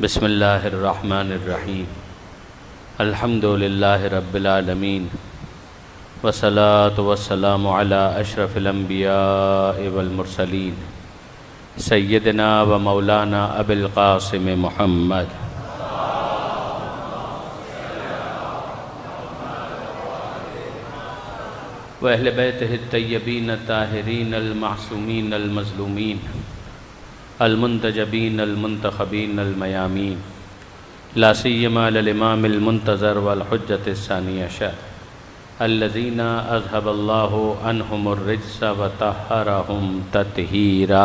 بسم اللہ الرحمن الرحیم الحمد للہ رب العالمین والصلاة والسلام علی اشرف الانبیاء والمرسلین سیدنا و مولانا ابی القاسم محمد و اہل بیتہ الطیبین الطاہرین المعصومین المظلومین المنتجبین المنتخبین المیامین لا سیما للامام المنتظر والحجۃ الثانی عشر الذین اذهب اللہ عنہم الرجس وطہرہم تطہیرا۔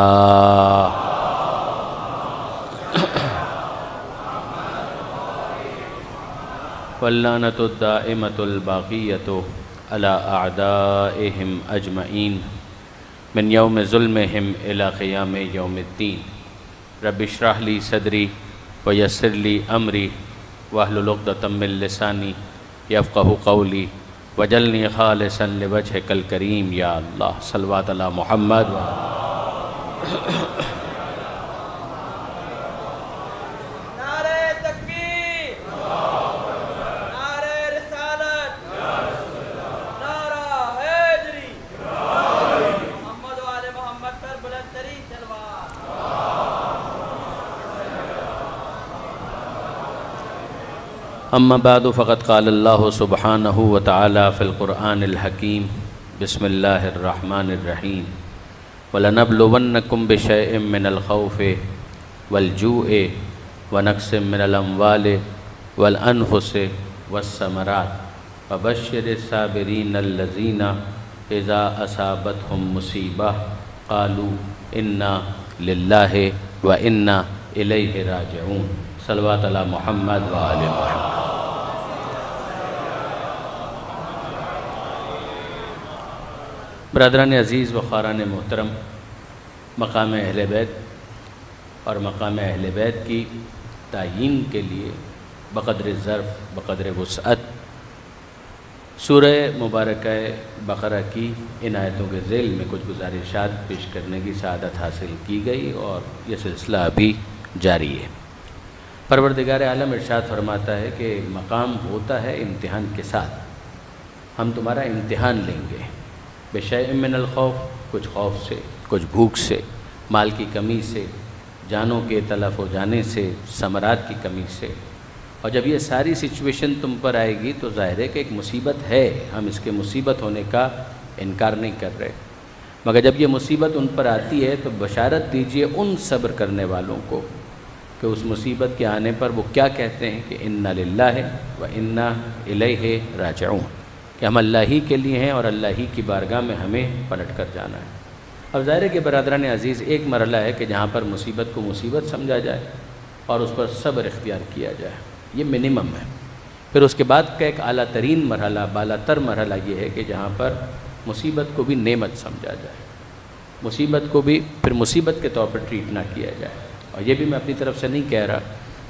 واللعنۃ الدائمۃ الباقیۃ علی اعدائہم اجمعین من یوم ظلمہم الی قیام یوم الدین۔ رب اشرح لی صدری ویسر لی امری واحلل عقدۃ من لسانی یفقہوا قولی واجعلنی خالصا لوجہک الکریم یا اللہ۔ صلوات علی محمد اما بعد فقد قال اللہ سبحانہ وتعالی فی القرآن الحکیم بسم اللہ الرحمن الرحیم وَلَنَبْلُوَنَّكُمْ بِشَيْءٍ مِّنَ الْخَوْفِ وَالْجُوعِ وَنَقْصٍ مِّنَ الْأَمْوَالِ وَالْأَنفُسِ وَالثَّمَرَاتِ وَبَشِّرِ الصَّابِرِينَ الَّذِينَ إِذَا أَصَابَتْهُم مُّصِیبَةٌ قَالُوا إِنَّا لِلَّهِ وَإِنَّا إِلَيْهِ رَاجِعُونَ۔ صلوات علی محمد وآل محمد۔ برادران عزیز و خواران محترم، مقام اہل بیت اور مقام اہل بیت کی تعیین کے لیے بقدر ظرف بقدر وسعت سورہ مبارکہ بقرہ کی ان آیتوں کے ذیل میں کچھ گزارشات پیش کرنے کی سعادت حاصل کی گئی اور یہ سلسلہ ابھی جاری ہے۔ پروردگار عالم ارشاد فرماتا ہے کہ مقام ہوتا ہے امتحان کے ساتھ، ہم تمہارا امتحان لیں گے بشیء من الخوف، کچھ خوف سے، کچھ بھوک سے، مال کی کمی سے، جانوں کے تلف ہو جانے سے، ثمرات کی کمی سے۔ اور جب یہ ساری سچویشن تم پر آئے گی تو ظاہر ہے کہ ایک مصیبت ہے، ہم اس کے مصیبت ہونے کا انکار نہیں کر رہے، مگر جب یہ مصیبت ان پر آتی ہے تو بشارت دیجئے ان صبر کرنے والوں کو کہ اس مصیبت کے آنے پر وہ کیا کہتے ہیں کہ اِنَّا لِلَّهِ وَإِنَّا إِلَيْهِ راجعون، کہ ہم اللہ ہی کے لیے ہیں اور اللہ ہی کی بارگاہ میں ہمیں پلٹ کر جانا ہے۔ اب ظاہر ہے کہ برادران عزیز ایک مرحلہ ہے کہ جہاں پر مصیبت کو مصیبت سمجھا جائے اور اس پر صبر اختیار کیا جائے، یہ منیمم ہے۔ پھر اس کے بعد کا ایک اعلیٰ ترین مرحلہ، بالا تر مرحلہ یہ ہے کہ جہاں پر مصیبت کو بھی نعمت سمجھا جائے، مصیبت کو بھی پھر مصیبت کے طور پر ٹریٹ نہ کیا جائے۔ اور یہ بھی میں اپنی طرف سے نہیں کہہ رہا،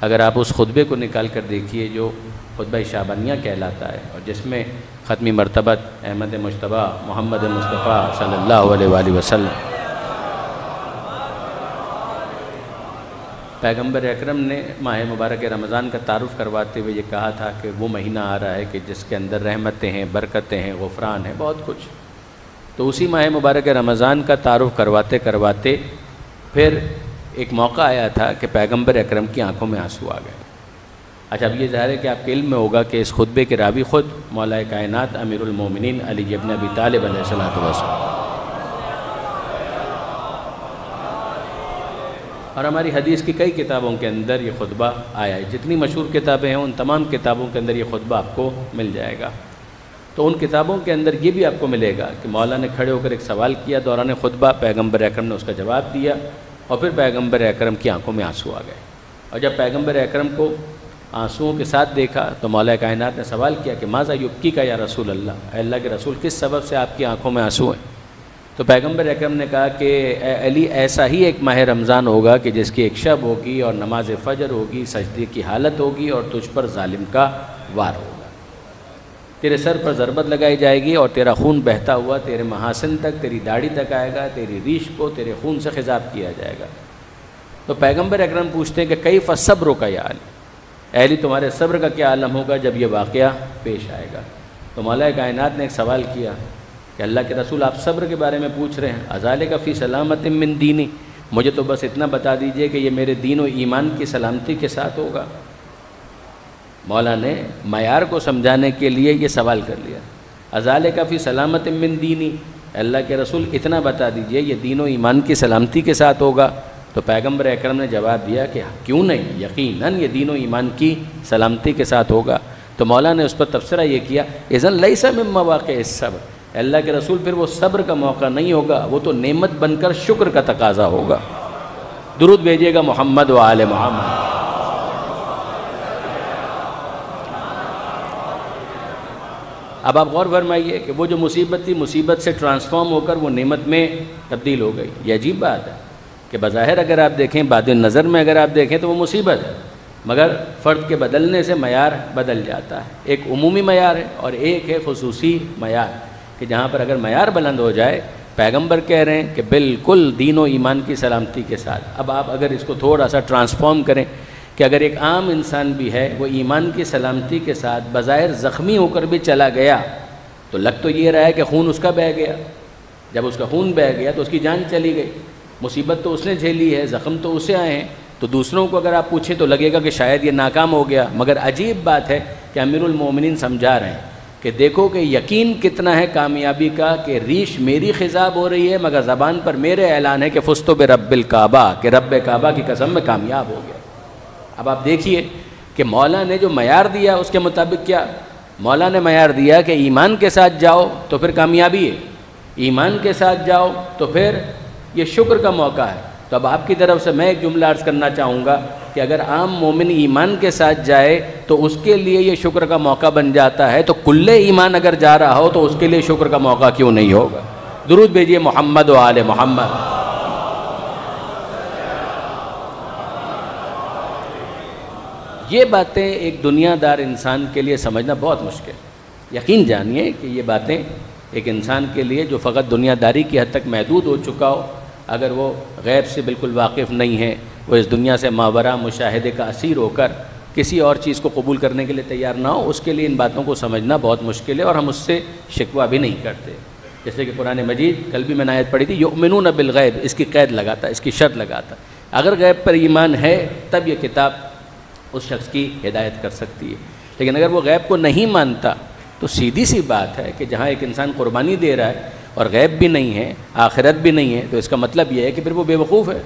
اگر آپ اس خطبے کو نکال کر دیکھیے جو خطبہ شعبانیہ کہلاتا ہے اور جس میں ختمی مرتبت احمد مجتبیٰ محمد مصطفیٰ صلی اللہ علیہ وآلہ وسلم پیغمبر اکرم نے ماہ مبارک رمضان کا تعارف کرواتے ہوئے یہ کہا تھا کہ وہ مہینہ آ رہا ہے کہ جس کے اندر رحمتیں ہیں، برکتیں ہیں، غفران ہیں، بہت کچھ۔ تو اسی ماہ مبارک رمضان کا تعارف کرواتے کرواتے پھر ایک موقع آیا تھا کہ پیغمبر اکرم کی آنکھوں میں آنسو آ گئے۔ اچھا، اب یہ ظاہر ہے کہ آپ کے علم میں ہوگا کہ اس خطبے کے راوی خود مولا کائنات امیر المومنین علی ابن ابی طالب علیہ السلام، اور ہماری حدیث کی کئی کتابوں کے اندر یہ خطبہ آیا ہے، جتنی مشہور کتابیں ہیں ان تمام کتابوں کے اندر یہ خطبہ آپ کو مل جائے گا۔ تو ان کتابوں کے اندر یہ بھی آپ کو ملے گا کہ مولا نے کھڑے ہو کر ایک سوال کیا دوران خطبہ، پیغمبر اکرم نے اس کا جواب دیا اور پھر پیغمبر اکرم کی آنکھوں میں آنسو آ گئے۔ اور جب پیغمبر اکرم کو آنسوؤں کے ساتھ دیکھا تو مولا کائنات نے سوال کیا کہ ماذا یبکی کا یا رسول اللہ، اے اللہ کے رسول کس سبب سے آپ کی آنکھوں میں آنسو ہیں؟ تو پیغمبر اکرم نے کہا کہ اے علی، ایسا ہی ایک ماہ رمضان ہوگا کہ جس کی ایک شب ہوگی اور نماز فجر ہوگی، سجدے کی حالت ہوگی اور تجھ پر ظالم کا وار ہوگا، تیرے سر پر ضربت لگائی جائے گی اور تیرا خون بہتا ہوا تیرے محاسن تک، تیری داڑھی تک آئے گا، تیری ریش کو تیرے خون سے خضاب کیا جائے گا۔ تو پیغمبر اکرم پوچھتے ہیں کہ کیف صبر کا یا علی، اے علی تمہارے صبر کا کیا عالم ہوگا جب یہ واقعہ پیش آئے گا؟ تو مولا کائنات نے ایک سوال کیا کہ اللہ کے رسول آپ صبر کے بارے میں پوچھ رہے ہیں، ازالک فی سلامت من دینی، مجھے تو بس اتنا بتا دیجئے کہ یہ میرے دین و ایمان کی سلامتی کے ساتھ ہوگا۔ مولا نے معیار کو سمجھانے کے لیے یہ سوال کر لیا، ازالک فی سلامت من دینی، اللہ کے رسول اتنا بتا دیجئے یہ دین و ایمان کی سلامتی کے ساتھ ہوگا؟ تو پیغمبر اکرم نے جواب دیا کہ کیوں نہیں، یقیناً یہ دین و ایمان کی سلامتی کے ساتھ ہوگا۔ تو مولا نے اس پر تبصرہ یہ کیا، اذن لیس من مواقع الصبر، اللہ کے رسول پھر وہ صبر کا موقع نہیں ہوگا، وہ تو نعمت بن کر شکر کا تقاضا ہوگا۔ درود بھیجیے گا محمد و آل محمد۔ اب آپ غور فرمائیے کہ وہ جو مصیبت تھی، مصیبت سے ٹرانسفارم ہو کر وہ نعمت میں تبدیل ہو گئی۔ یہ عجیب بات ہے کہ بظاہر اگر آپ دیکھیں، بعد نظر میں اگر آپ دیکھیں تو وہ مصیبت ہے، مگر فرد کے بدلنے سے معیار بدل جاتا ہے۔ ایک عمومی معیار ہے اور ایک ہے خصوصی معیار، کہ جہاں پر اگر معیار بلند ہو جائے، پیغمبر کہہ رہے ہیں کہ بالکل دین و ایمان کی سلامتی کے ساتھ۔ اب آپ اگر اس کو تھوڑا سا ٹرانسفارم کریں کہ اگر ایک عام انسان بھی ہے، وہ ایمان کی سلامتی کے ساتھ بظاہر زخمی ہو کر بھی چلا گیا، تو لگ تو یہ رہا ہے کہ خون اس کا بہہ گیا۔ جب اس کا خون بہہ گیا تو اس کی جان چلی گئی، مصیبت تو اس نے جھیلی ہے، زخم تو اسے آئے ہیں، تو دوسروں کو اگر آپ پوچھیں تو لگے گا کہ شاید یہ ناکام ہو گیا۔ مگر عجیب بات ہے کہ امیر المومنین سمجھا رہے ہیں کہ دیکھو کہ یقین کتنا ہے کامیابی کا، کہ ریش میری خضاب ہو رہی ہے مگر زبان پر میرے اعلان ہے کہ فزت برب الکعبہ، کہ رب کعبہ کی قسم میں کامیاب ہو گیا۔ اب آپ دیکھیے کہ مولا نے جو معیار دیا اس کے مطابق کیا؟ مولا نے معیار دیا کہ ایمان کے ساتھ جاؤ تو پھر کامیابی ہے، ایمان کے ساتھ جاؤ تو پھر یہ شکر کا موقع ہے۔ تو اب آپ کی طرف سے میں ایک جملہ عرض کرنا چاہوں گا کہ اگر عام مومن ایمان کے ساتھ جائے تو اس کے لیے یہ شکر کا موقع بن جاتا ہے، تو کل ایمان اگر جا رہا ہو تو اس کے لیے شکر کا موقع کیوں نہیں ہوگا؟ درود بھیجیے محمد و آل محمد۔ یہ باتیں ایک دنیا دار انسان کے لیے سمجھنا بہت مشکل۔ یقین جانیے کہ یہ باتیں ایک انسان کے لیے جو فقط دنیا داری کی حد تک محدود ہو چکا ہو، اگر وہ غیب سے بالکل واقف نہیں ہے، وہ اس دنیا سے ماوراء مشاہدے کا اسیر ہو کر کسی اور چیز کو قبول کرنے کے لیے تیار نہ ہو، اس کے لیے ان باتوں کو سمجھنا بہت مشکل ہے، اور ہم اس سے شکوہ بھی نہیں کرتے۔ جیسے کہ قرآن مجید، کل بھی میں نے آیت پڑھی تھی، یؤمنون بالغیب، اس کی قید لگاتا، اس کی شرط لگاتا، اگر غیب پر ایمان ہے تب یہ کتاب اس شخص کی ہدایت کر سکتی ہے۔ لیکن اگر وہ غیب کو نہیں مانتا تو سیدھی سی بات ہے کہ جہاں ایک انسان قربانی دے رہا ہے اور غیب بھی نہیں ہے، آخرت بھی نہیں ہے، تو اس کا مطلب یہ ہے کہ پھر وہ بے وقوف ہے،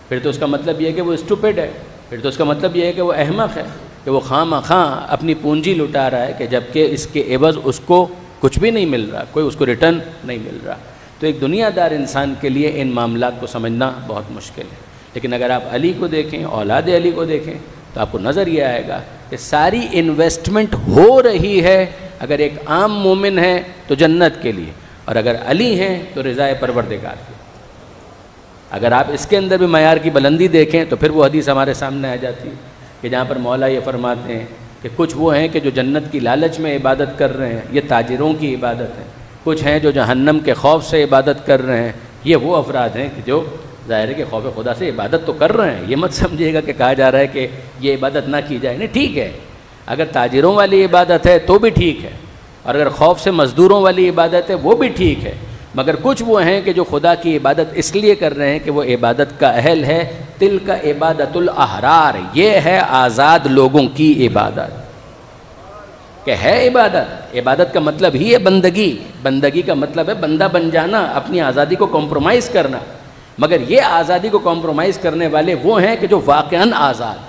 پھر تو اس کا مطلب یہ ہے کہ وہ اسٹوپڈ ہے، پھر تو اس کا مطلب یہ ہے کہ وہ احمق ہے، کہ وہ خواہ مخواہ اپنی پونجی لٹا رہا ہے، کہ جبکہ اس کے عوض اس کو کچھ بھی نہیں مل رہا، کوئی اس کو ریٹرن نہیں مل رہا۔ تو ایک دنیا دار انسان کے لیے ان معاملات کو سمجھنا بہت مشکل ہے۔ لیکن اگر آپ علی کو دیکھیں، اولاد علی کو دیکھیں، تو آپ کو نظر یہ آئے گا کہ ساری انویسٹمنٹ ہو رہی ہے، اگر ایک عام مومن ہے تو جنت کے لیے، اور اگر علی ہیں تو رضائے پروردگار کی۔ اگر آپ اس کے اندر بھی معیار کی بلندی دیکھیں تو پھر وہ حدیث ہمارے سامنے آ جاتی ہے کہ جہاں پر مولا یہ فرماتے ہیں کہ کچھ وہ ہیں کہ جو جنت کی لالچ میں عبادت کر رہے ہیں، یہ تاجروں کی عبادت ہے، کچھ ہیں جو جہنم کے خوف سے عبادت کر رہے ہیں، یہ وہ افراد ہیں کہ جو ظاہر ہے کہ خوف خدا سے عبادت تو کر رہے ہیں۔ یہ مت سمجھیے گا کہ کہا جا رہا ہے کہ یہ عبادت نہ کی جائے، نہیں، ٹھیک ہے، اگر تاجروں والی عبادت ہے تو بھی ٹھیک ہے، اور اگر خوف سے مزدوروں والی عبادت ہے وہ بھی ٹھیک ہے، مگر کچھ وہ ہیں کہ جو خدا کی عبادت اس لیے کر رہے ہیں کہ وہ عبادت کا اہل ہے۔ تلک عبادت الاحرار، یہ ہے آزاد لوگوں کی عبادت، کہ ہے عبادت۔ عبادت کا مطلب ہی ہے بندگی، بندگی کا مطلب ہے بندہ بن جانا، اپنی آزادی کو کمپرومائز کرنا، مگر یہ آزادی کو کمپرومائز کرنے والے وہ ہیں کہ جو واقعاً آزاد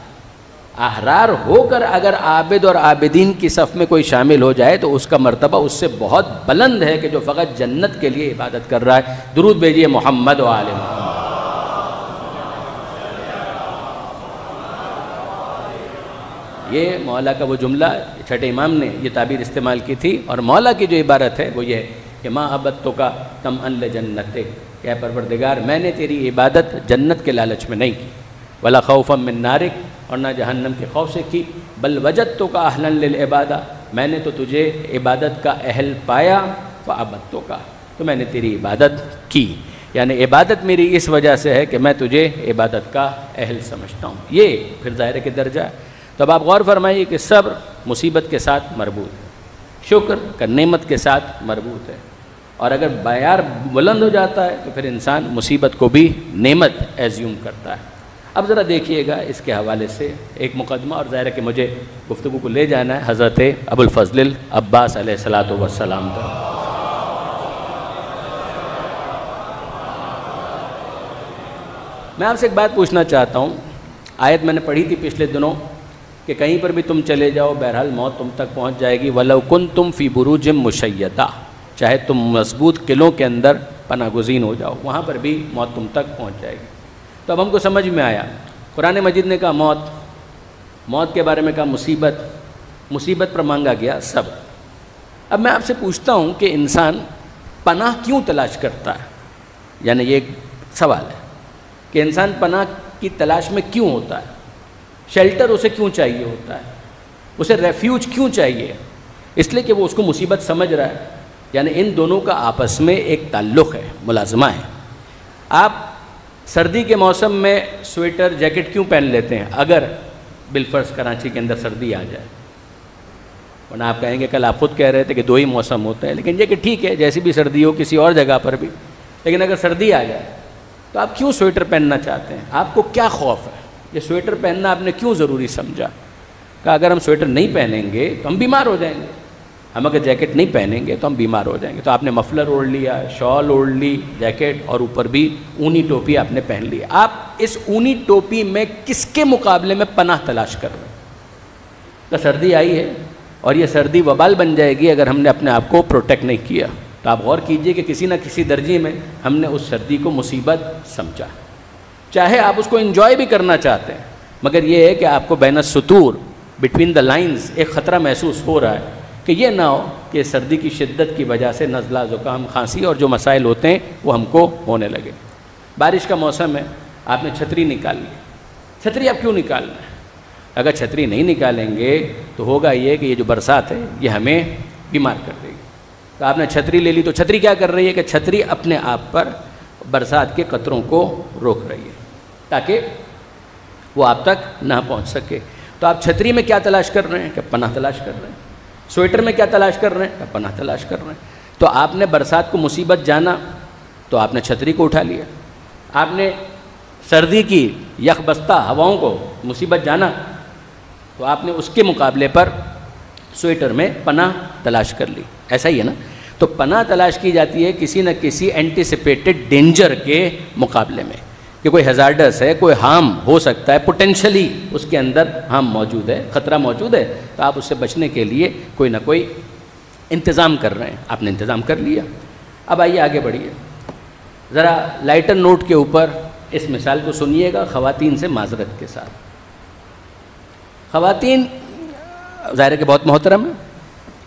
احرار ہو کر اگر عابد اور عابدین کی صف میں کوئی شامل ہو جائے تو اس کا مرتبہ اس سے بہت بلند ہے کہ جو فقط جنت کے لیے عبادت کر رہا ہے۔ درود بھیجیے محمد و آل محمد۔ یہ مولا کا وہ جملہ، چھٹے امام نے یہ تعبیر استعمال کی تھی، اور مولا کی جو عبارت ہے وہ یہ ہے کہ ما عبدتک طمعا لجنتک، کہ پروردگار میں نے تیری عبادت جنت کے لالچ میں نہیں کی، ولا خوفا من نارک، اور نہ جہنم کے خوف سے کی، بل وجدتک اہلا للعبادہ، میں نے تو تجھے عبادت کا اہل پایا، فعبدتک، تو میں نے تیری عبادت کی۔ یعنی عبادت میری اس وجہ سے ہے کہ میں تجھے عبادت کا اہل سمجھتا ہوں. یہ پھر ظاہر ہے کہ درجہ ہے. تو اب آپ غور فرمائیے کہ صبر مصیبت کے ساتھ مربوط ہے، شکر کا نعمت کے ساتھ مربوط ہے، اور اگر معیار بلند ہو جاتا ہے تو پھر انسان مصیبت کو بھی نعمت ایزیوم کرتا ہے. اب ذرا دیکھیے گا اس کے حوالے سے ایک مقدمہ، اور ظاہر ہے کہ مجھے گفتگو کو لے جانا ہے حضرت ابو الفضل عباس علیہ الصلاۃ والسلام کا. میں آپ سے ایک بات پوچھنا چاہتا ہوں. آیت میں نے پڑھی تھی پچھلے دنوں کہ کہیں پر بھی تم چلے جاؤ بہرحال موت تم تک پہنچ جائے گی. وَلَوْ كُنْتُمْ فِي بُرُوجٍ مُشَيَّدَةٍ، چاہے تم مضبوط قلعوں کے اندر پناہ گزین ہو جاؤ، وہاں پر بھی موت تم تک پہنچ جائے گی. تو اب ہم کو سمجھ میں آیا، قرآن مجید نے کہا موت کے بارے میں کہا مصیبت پر مانگا گیا صبر. اب میں آپ سے پوچھتا ہوں کہ انسان پناہ کیوں تلاش کرتا ہے؟ یعنی یہ ایک سوال ہے کہ انسان پناہ کی تلاش میں کیوں ہوتا ہے؟ شیلٹر اسے کیوں چاہیے ہوتا ہے؟ اسے ریفیوج کیوں چاہیے؟ اس لیے کہ وہ اس کو مصیبت سمجھ رہا ہے. یعنی ان دونوں کا آپس میں ایک تعلق ہے، ملازمہ ہے. آپ سردی کے موسم میں سویٹر جیکٹ کیوں پہن لیتے ہیں اگر بالفرض کراچی کے اندر سردی آ جائے؟ ورنہ آپ کہیں گے کل آپ خود کہہ رہے تھے کہ دو ہی موسم ہوتے ہیں، لیکن یہ کہ ٹھیک ہے جیسی بھی سردی ہو کسی اور جگہ پر بھی، لیکن اگر سردی آ جائے تو آپ کیوں سویٹر پہننا چاہتے ہیں؟ آپ کو کیا خوف ہے؟ یہ سویٹر پہننا آپ نے کیوں ضروری سمجھا؟ کہ اگر ہم سویٹر نہیں پہنیں گے تو ہم بیمار ہو جائیں گے، ہم اگر جیکٹ نہیں پہنیں گے تو ہم بیمار ہو جائیں گے. تو آپ نے مفلر اوڑھ لیا، شال اوڑھ لی، جیکٹ، اور اوپر بھی اونی ٹوپی آپ نے پہن لی. آپ اس اونی ٹوپی میں کس کے مقابلے میں پناہ تلاش کر رہے ہیں؟ کہ سردی آئی ہے اور یہ سردی وبال بن جائے گی اگر ہم نے اپنے آپ کو پروٹیکٹ نہیں کیا. تو آپ غور کیجئے کہ کسی نہ کسی درجے میں ہم نے اس سردی کو مصیبت سمجھا. چاہے آپ اس کو انجوائے بھی کرنا چاہتے ہیں، مگر یہ ہے کہ آپ کو بین السطور بٹوین دا لائنز ایک خطرہ محسوس ہو رہا ہے کہ یہ نہ ہو کہ سردی کی شدت کی وجہ سے نزلہ، زکام، کھانسی اور جو مسائل ہوتے ہیں وہ ہم کو ہونے لگے. بارش کا موسم ہے، آپ نے چھتری نکال لی. چھتری آپ کیوں نکالنا ہے؟ اگر چھتری نہیں نکالیں گے تو ہوگا یہ کہ یہ جو برسات ہے یہ ہمیں بیمار کر دے گی. تو آپ نے چھتری لے لی، تو چھتری کیا کر رہی ہے کہ چھتری اپنے آپ پر برسات کے قطروں کو روک رہی ہے تاکہ وہ آپ تک نہ پہنچ سکے. تو آپ چھتری میں کیا تلاش کر رہے ہیں؟ کہ پناہ تلاش کر رہے ہیں. سویٹر میں کیا تلاش کر رہے ہیں؟ کہ پناہ تلاش کر رہے ہیں. تو آپ نے برسات کو مصیبت جانا تو آپ نے چھتری کو اٹھا لیا. آپ نے سردی کی یخ بستہ ہواؤں کو مصیبت جانا تو آپ نے اس کے مقابلے پر سویٹر میں پناہ تلاش کر لی. ایسا ہی ہے نا؟ تو پناہ تلاش کی جاتی ہے کسی نہ کسی اینٹیسپیٹڈ ڈینجر کے مقابلے میں، کہ کوئی ہیزارڈس ہے، کوئی ہارم ہو سکتا ہے، پوٹینشلی اس کے اندر ہارم موجود ہے، خطرہ موجود ہے. تو آپ اس سے بچنے کے لیے کوئی نہ کوئی انتظام کر رہے ہیں. آپ نے انتظام کر لیا. اب آئیے آگے بڑھیے، ذرا لائٹر نوٹ کے اوپر اس مثال کو سنیے گا خواتین سے معذرت کے ساتھ. خواتین ظاہر ہے کہ بہت محترم ہیں،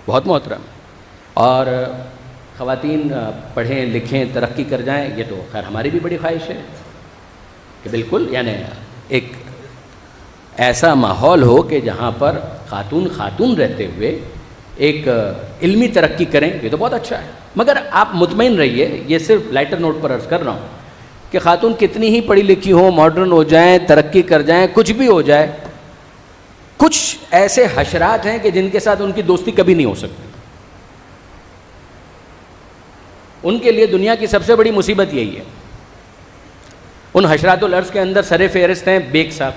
بہت محترم ہیں، اور خواتین پڑھیں لکھیں ترقی کر جائیں، یہ تو خیر ہماری بھی بڑی خواہش ہے کہ بالکل یعنی ایک ایسا ماحول ہو کہ جہاں پر خاتون رہتے ہوئے ایک علمی ترقی کریں. یہ تو بہت اچھا ہے، مگر آپ مطمئن رہیے، یہ صرف لائٹر نوٹ پر عرض کر رہا ہوں کہ خاتون کتنی ہی پڑھی لکھی ہوں، ماڈرن ہو جائیں، ترقی کر جائیں، کچھ بھی ہو جائے، کچھ ایسے حشرات ہیں کہ جن کے ساتھ ان کی دوستی کبھی نہیں ہو سکتی. ان کے لیے دنیا کی سب سے بڑی مصیبت یہی ہے. ان حشرات الارض کے اندر سر فہرست ہیں بیگ صاحب.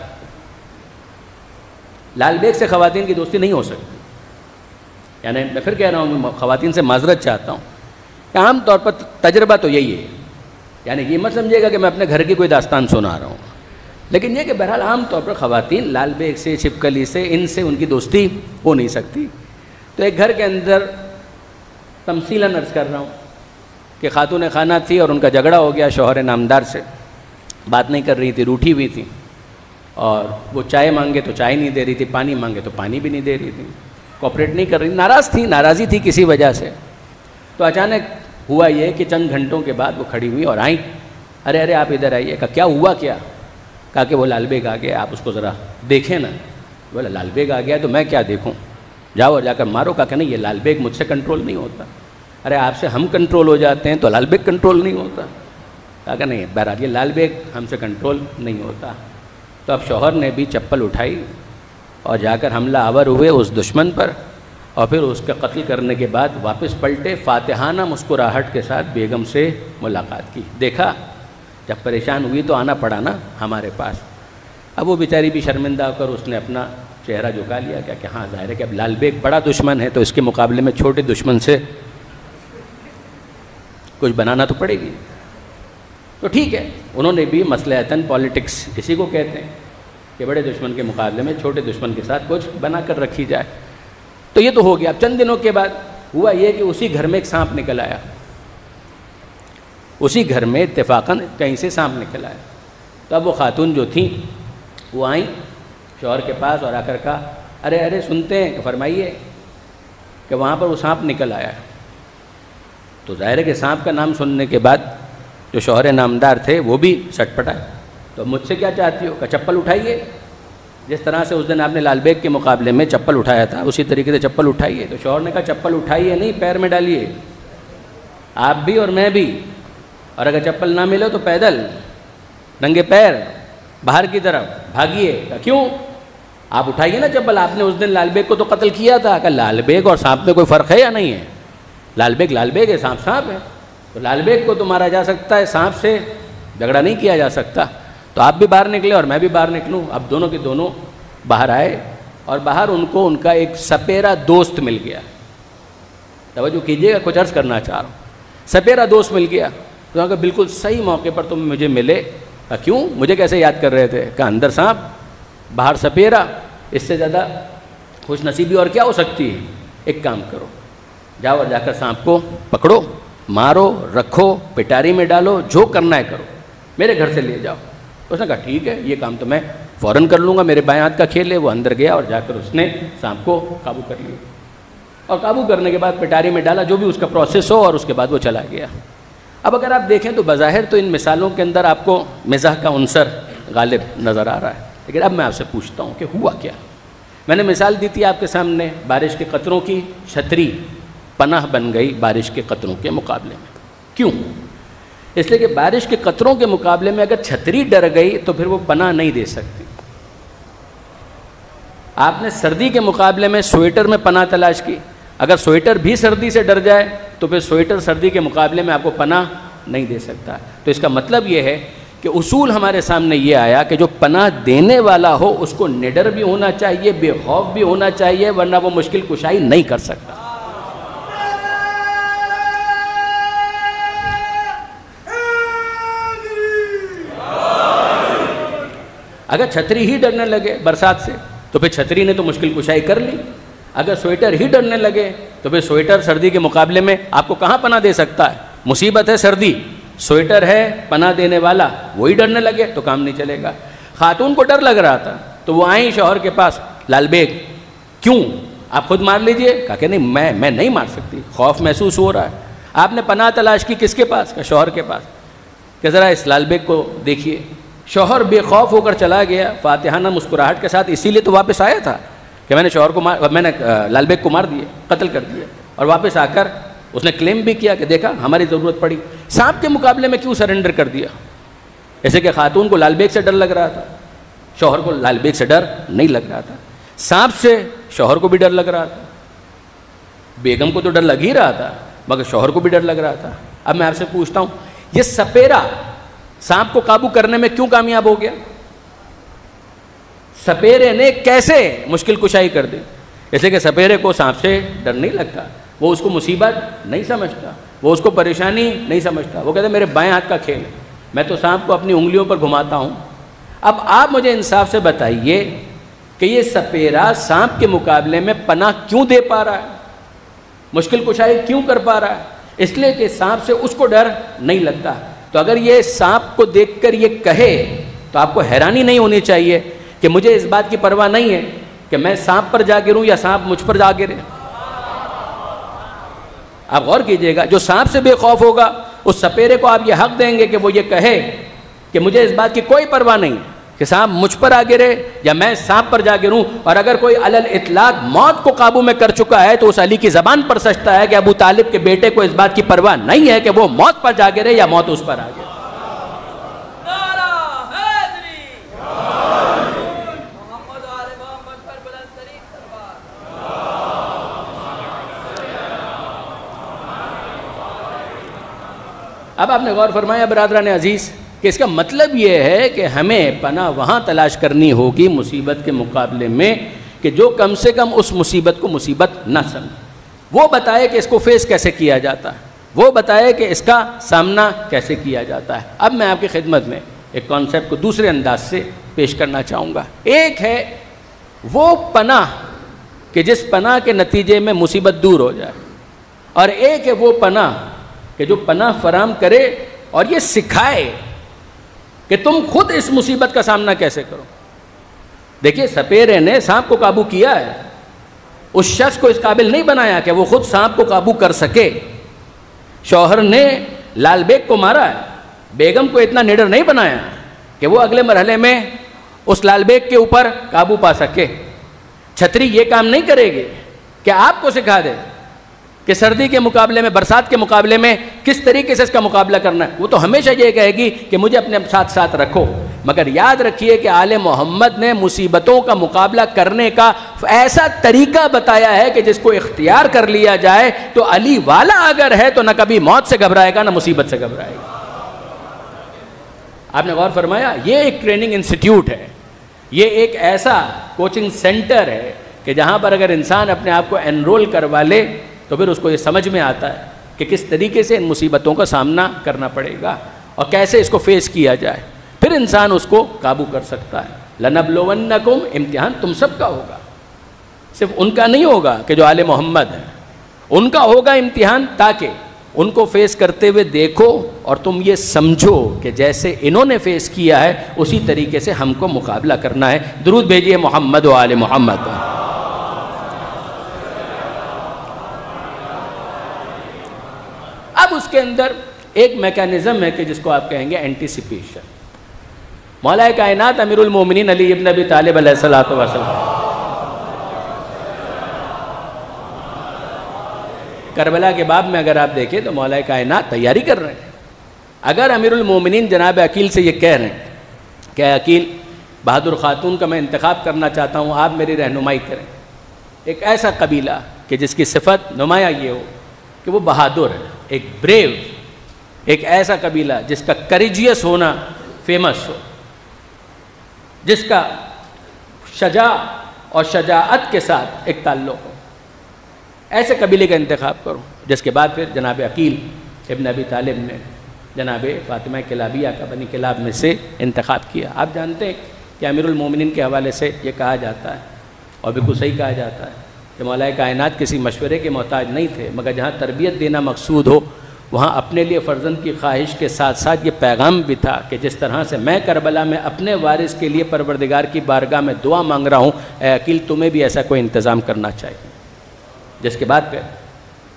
لال بیگ سے خواتین کی دوستی نہیں ہو سکتی. یعنی میں پھر کہہ رہا ہوں، خواتین سے معذرت چاہتا ہوں کہ عام طور پر تجربہ تو یہی ہے. یعنی یہ مت سمجھیے گا کہ میں اپنے گھر کی کوئی داستان سنا رہا ہوں، لیکن یہ کہ بہرحال عام طور پر خواتین لال بیگ سے، چھپکلی سے، ان سے ان کی دوستی ہو نہیں سکتی. تو ایک گھر کے اندر تمثیلاً عرض کر رہا ہوں کہ خاتون خانہ تھی اور ان کا جھگڑا ہو گیا شوہر نامدار سے. بات نہیں کر رہی تھی، روٹھی ہوئی تھی، اور وہ چائے مانگے تو چائے نہیں دے رہی تھی، پانی مانگے تو پانی بھی نہیں دے رہی تھی، کوپریٹ نہیں کر رہی، ناراضی تھی کسی وجہ سے. تو اچانک ہوا یہ کہ چند گھنٹوں کے بعد وہ کھڑی ہوئی اور آئیں. ارے آپ ادھر آئیے. کہا کیا ہوا کیا؟ کہا کہ وہ لال بیگ آ گیا، آپ اس کو ذرا دیکھیں نا. بولا لال بیگ آ گیا تو میں کیا دیکھوں، جاؤ اور جا کر مارو. کہا کہ نہیں، یہ لال بیگ مجھ سے کنٹرول نہیں ہوتا. ارے آپ سے ہم کنٹرول ہو جاتے ہیں تو لال بیگ کنٹرول نہیں ہوتا. کہا کہ نہیں بہرحال یہ لال بیگ ہم سے کنٹرول نہیں ہوتا. تو اب شوہر نے بھی چپل اٹھائی اور جا کر حملہ آور ہوئے اس دشمن پر، اور پھر اس کا قتل کرنے کے بعد واپس پلٹے، فاتحانہ مسکراہٹ کے ساتھ بیگم سے ملاقات کی. دیکھا جب پریشان ہوئی تو آنا پڑا نا ہمارے پاس. اب وہ بیچاری بھی شرمندہ ہو کر اس نے اپنا چہرہ جھکا لیا کہ ہاں ظاہر ہے کہ اب لال بیگ بڑا دشمن ہے تو اس کے مقابلے میں چھوٹے دشمن سے کچھ بنانا تو پڑے گی. تو ٹھیک ہے، انہوں نے بھی مصلحتاً، پالیٹکس اسی کو کہتے ہیں کہ بڑے دشمن کے مقابلے میں چھوٹے دشمن کے ساتھ کچھ بنا کر رکھی جائے. تو یہ تو ہو گیا. اب چند دنوں کے بعد ہوا یہ کہ اسی گھر میں ایک سانپ نکل آیا. اسی گھر میں اتفاقاً کہیں سے سانپ نکل آیا. تو اب وہ خاتون جو تھیں وہ آئیں شوہر کے پاس اور آ کر کہا ارے سنتے ہیں، فرمائیے کہ وہاں پر وہ سانپ نکل آیا ہے. تو ظاہر ہے کہ سانپ کا نام سننے کے بعد جو شوہر نامدار تھے وہ بھی سٹ پٹائے. تو مجھ سے کیا چاہتی ہو کہ چپل اٹھائیے، جس طرح سے اس دن آپ نے لال بیگ کے مقابلے میں چپل اٹھایا تھا اسی طریقے سے چپل اٹھائیے. تو شوہر نے کہا چپل اٹھائیے نہیں، پیر میں ڈالیے، آپ بھی اور میں بھی، اور اگر چپل نہ ملے تو پیدل ننگے پیر باہر کی طرف بھاگیے. کیوں؟ آپ اٹھائیے نا چپل، آپ نے اس دن لال بیگ کو تو قتل کیا تھا. کہ لال بیگ اور سانپ میں کوئی فرق ہے یا نہیں ہے؟ لال بیگ ہے، سانپ ہے. تو لال بیگ کو تو مارا جا سکتا ہے، سانپ سے جھگڑا نہیں کیا جا سکتا. تو آپ بھی باہر نکلے اور میں بھی باہر نکلوں. اب دونوں کے دونوں باہر آئے اور باہر ان کو ان کا ایک سپیرا دوست مل گیا. توجہ کیجیے گا، کچھ عرض کرنا چاہ رہا ہوں. سپیرا دوست مل گیا. تو اگر بالکل صحیح موقع پر تم مجھے ملے. کیوں؟ مجھے کیسے یاد کر رہے تھے؟ کہ اندر سانپ باہر سپیرا، اس سے زیادہ خوش نصیبی اور کیا ہو سکتی ہے؟ ایک کام کرو، جاؤ اور جا کر سانپ کو پکڑو، مارو، رکھو، پٹاری میں ڈالو، جو کرنا ہے کرو، میرے گھر سے لے جاؤ. اس نے کہا ٹھیک ہے، یہ کام تو میں فوراً کر لوں گا، میرے بائیں ہاتھ کا کھیل ہے. وہ اندر گیا اور جا کر اس نے سانپ کو قابو کر لیا، اور قابو کرنے کے بعد پٹاری میں ڈالا، جو بھی اس کا پروسیس ہو، اور اس کے بعد وہ چلا گیا. اب اگر آپ دیکھیں تو بظاہر تو ان مثالوں کے اندر آپ کو مزاح کا عنصر غالب نظر آ رہا ہے. لیکن اب میں آپ سے پوچھتا ہوں کہ ہوا کیا؟ میں نے مثال دی تھی آپ کے سامنے بارش کے قطروں کی. چھتری پناہ بن گئی بارش کے قطروں کے مقابلے میں. کیوں؟ اس لیے کہ بارش کے قطروں کے مقابلے میں اگر چھتری ڈر گئی تو پھر وہ پناہ نہیں دے سکتی. آپ نے سردی کے مقابلے میں سویٹر میں پناہ تلاش کی، اگر سویٹر بھی سردی سے ڈر جائے تو پھر سویٹر سردی کے مقابلے میں آپ کو پناہ نہیں دے سکتا. تو اس کا مطلب یہ ہے کہ اصول ہمارے سامنے یہ آیا کہ جو پناہ دینے والا ہو اس کو نڈر بھی ہونا چاہیے، بے خوف بھی ہونا چاہیے، ورنہ وہ مشکل کشائی نہیں کر سکتا. اگر چھتری ہی ڈرنے لگے برسات سے تو پھر چھتری نے تو مشکل کشائی کر لی. اگر سویٹر ہی ڈرنے لگے تو پھر سویٹر سردی کے مقابلے میں آپ کو کہاں پناہ دے سکتا ہے؟ مصیبت ہے سردی، سویٹر ہے پناہ دینے والا، وہی ڈرنے لگے تو کام نہیں چلے گا. خاتون کو ڈر لگ رہا تھا تو وہ آئیں شوہر کے پاس، لال بیگ کیوں؟ آپ خود مار لیجئے. کہا کہ نہیں میں نہیں مار سکتی، خوف محسوس ہو رہا ہے. آپ نے پناہ تلاش کی کس کے پاس؟ کہ شوہر کے پاس. کہ ذرا اس لال بیگ کو دیکھیے. شوہر بے خوف ہو کر چلا گیا فاتحانہ مسکراہٹ کے ساتھ. اسی لیے تو واپس آیا تھا کہ میں نے لال بیگ کو مار دیا، قتل کر دیا. اور واپس آ کر اس نے کلیم بھی کیا کہ دیکھا ہماری ضرورت پڑی. سانپ کے مقابلے میں کیوں سرنڈر کر دیا؟ جیسے کہ خاتون کو لال بیگ سے ڈر لگ رہا تھا، شوہر کو لال بیگ سے ڈر نہیں لگ رہا تھا. سانپ سے شوہر کو بھی ڈر لگ رہا تھا، بیگم کو تو ڈر لگ ہی رہا تھا مگر شوہر کو بھی ڈر لگ رہا تھا. اب میں آپ سے پوچھتا ہوں، یہ سپیرا سانپ کو قابو کرنے میں کیوں کامیاب ہو گیا؟ سپیرے نے کیسے مشکل کشائی کر دی؟ جیسے کہ سپیرے کو سانپ سے ڈر نہیں لگتا، وہ اس کو مصیبت نہیں سمجھتا، وہ اس کو پریشانی نہیں سمجھتا. وہ کہتے ہیں میرے بائیں ہاتھ کا کھیل ہے، میں تو سانپ کو اپنی انگلیوں پر گھماتا ہوں. اب آپ مجھے انصاف سے بتائیے کہ یہ سپیرا سانپ کے مقابلے میں پناہ کیوں دے پا رہا ہے، مشکل کشائی کیوں کر پا رہا ہے؟ اس لیے کہ سانپ سے اس کو ڈر نہیں لگتا. تو اگر یہ سانپ کو دیکھ کر یہ کہے تو آپ کو حیرانی نہیں ہونی چاہیے کہ مجھے اس بات کی پرواہ نہیں ہے کہ میں سانپ پر جا گروں یا سانپ مجھ پر جا گرے. آپ غور کیجئے گا، جو سانپ سے بے خوف ہوگا اس سپیرے کو آپ یہ حق دیں گے کہ وہ یہ کہے کہ مجھے اس بات کی کوئی پرواہ نہیں کہ سانپ مجھ پر آ گرے یا میں سانپ پر جا گروں. اور اگر کوئی علل اطلاق موت کو قابو میں کر چکا ہے تو اس علی کی زبان پر سجتا ہے کہ ابو طالب کے بیٹے کو اس بات کی پرواہ نہیں ہے کہ وہ موت پر جا گرے یا موت اس پر آ گرے. اب آپ نے غور فرمایا برادران عزیز کہ اس کا مطلب یہ ہے کہ ہمیں پناہ وہاں تلاش کرنی ہوگی مصیبت کے مقابلے میں کہ جو کم سے کم اس مصیبت کو مصیبت نہ سمجھے، وہ بتائے کہ اس کو فیس کیسے کیا جاتا ہے، وہ بتائے کہ اس کا سامنا کیسے کیا جاتا ہے۔ اب میں آپ کی خدمت میں ایک کانسیپٹ کو دوسرے انداز سے پیش کرنا چاہوں گا۔ ایک ہے وہ پناہ کہ جس پناہ کے نتیجے میں مصیبت دور ہو جائے، اور ایک ہے وہ پناہ کہ جو پناہ فراہم کرے اور یہ سکھائے کہ تم خود اس مصیبت کا سامنا کیسے کرو۔ دیکھیے سپیرے نے سانپ کو قابو کیا ہے، اس شخص کو اس قابل نہیں بنایا کہ وہ خود سانپ کو قابو کر سکے۔ شوہر نے لال بیگ کو مارا ہے، بیگم کو اتنا نڈر نہیں بنایا کہ وہ اگلے مرحلے میں اس لال بیگ کے اوپر قابو پا سکے۔ چھتری یہ کام نہیں کرے گی کہ آپ کو سکھا دے کہ سردی کے مقابلے میں، برسات کے مقابلے میں کس طریقے سے اس کا مقابلہ کرنا ہے۔ وہ تو ہمیشہ یہ کہے گی کہ مجھے اپنے ساتھ ساتھ رکھو، مگر یاد رکھیے کہ آل محمد نے مصیبتوں کا مقابلہ کرنے کا ایسا طریقہ بتایا ہے کہ جس کو اختیار کر لیا جائے تو علی والا اگر ہے تو نہ کبھی موت سے گھبرائے گا نہ مصیبت سے گھبرائے گا۔ آپ نے غور فرمایا، یہ ایک ٹریننگ انسٹیٹیوٹ ہے، یہ ایک ایسا کوچنگ سینٹر ہے کہ جہاں پر اگر انسان اپنے آپ کو انرول کروا لے تو پھر اس کو یہ سمجھ میں آتا ہے کہ کس طریقے سے ان مصیبتوں کا سامنا کرنا پڑے گا اور کیسے اس کو فیس کیا جائے، پھر انسان اس کو قابو کر سکتا ہے۔ لَنَبْلُوَنَّكُمْ، امتحان تم سب کا ہوگا، صرف ان کا نہیں ہوگا کہ جو آل محمد ہیں، ان کا ہوگا امتحان، تاکہ ان کو فیس کرتے ہوئے دیکھو اور تم یہ سمجھو کہ جیسے انہوں نے فیس کیا ہے اسی طریقے سے ہم کو مقابلہ کرنا ہے۔ درود بھیجیے محمد و آل محمد۔ اب اس کے اندر ایک میکانزم ہے کہ جس کو آپ کہیں گے اینٹیسپیشن۔ مولا کائنات امیر المومنین علی ابن ابی طالب علیہ السلام کربلا کے باب میں اگر آپ دیکھیں تو مولا کائنات تیاری کر رہے ہیں۔ اگر امیر المومنین جناب عقیل سے یہ کہہ رہے ہیں کہ عقیل بہادر خاتون کا میں انتخاب کرنا چاہتا ہوں، آپ میری رہنمائی کریں، ایک ایسا قبیلہ کہ جس کی صفت نمایاں یہ ہو کہ وہ بہادر ہے، ایک بریو، ایک ایسا قبیلہ جس کا کریجیس ہونا فیمس ہو، جس کا شجاع اور شجاعت کے ساتھ ایک تعلق ہو، ایسے قبیلے کا انتخاب کرو۔ جس کے بعد پھر جناب عقیل ابن ابی طالب نے جناب فاطمہ کلابیہ کا بنی کلاب میں سے انتخاب کیا۔ آپ جانتے ہیں کہ امیر المومنین کے حوالے سے یہ کہا جاتا ہے اور بالکل صحیح کہا جاتا ہے کہ مولا کائنات کسی مشورے کے محتاج نہیں تھے، مگر جہاں تربیت دینا مقصود ہو وہاں اپنے لیے فرزند کی خواہش کے ساتھ ساتھ یہ پیغام بھی تھا کہ جس طرح سے میں کربلا میں اپنے وارث کے لیے پروردگار کی بارگاہ میں دعا مانگ رہا ہوں، اے عقیل تمہیں بھی ایسا کوئی انتظام کرنا چاہیے۔ جس کے بعد پھر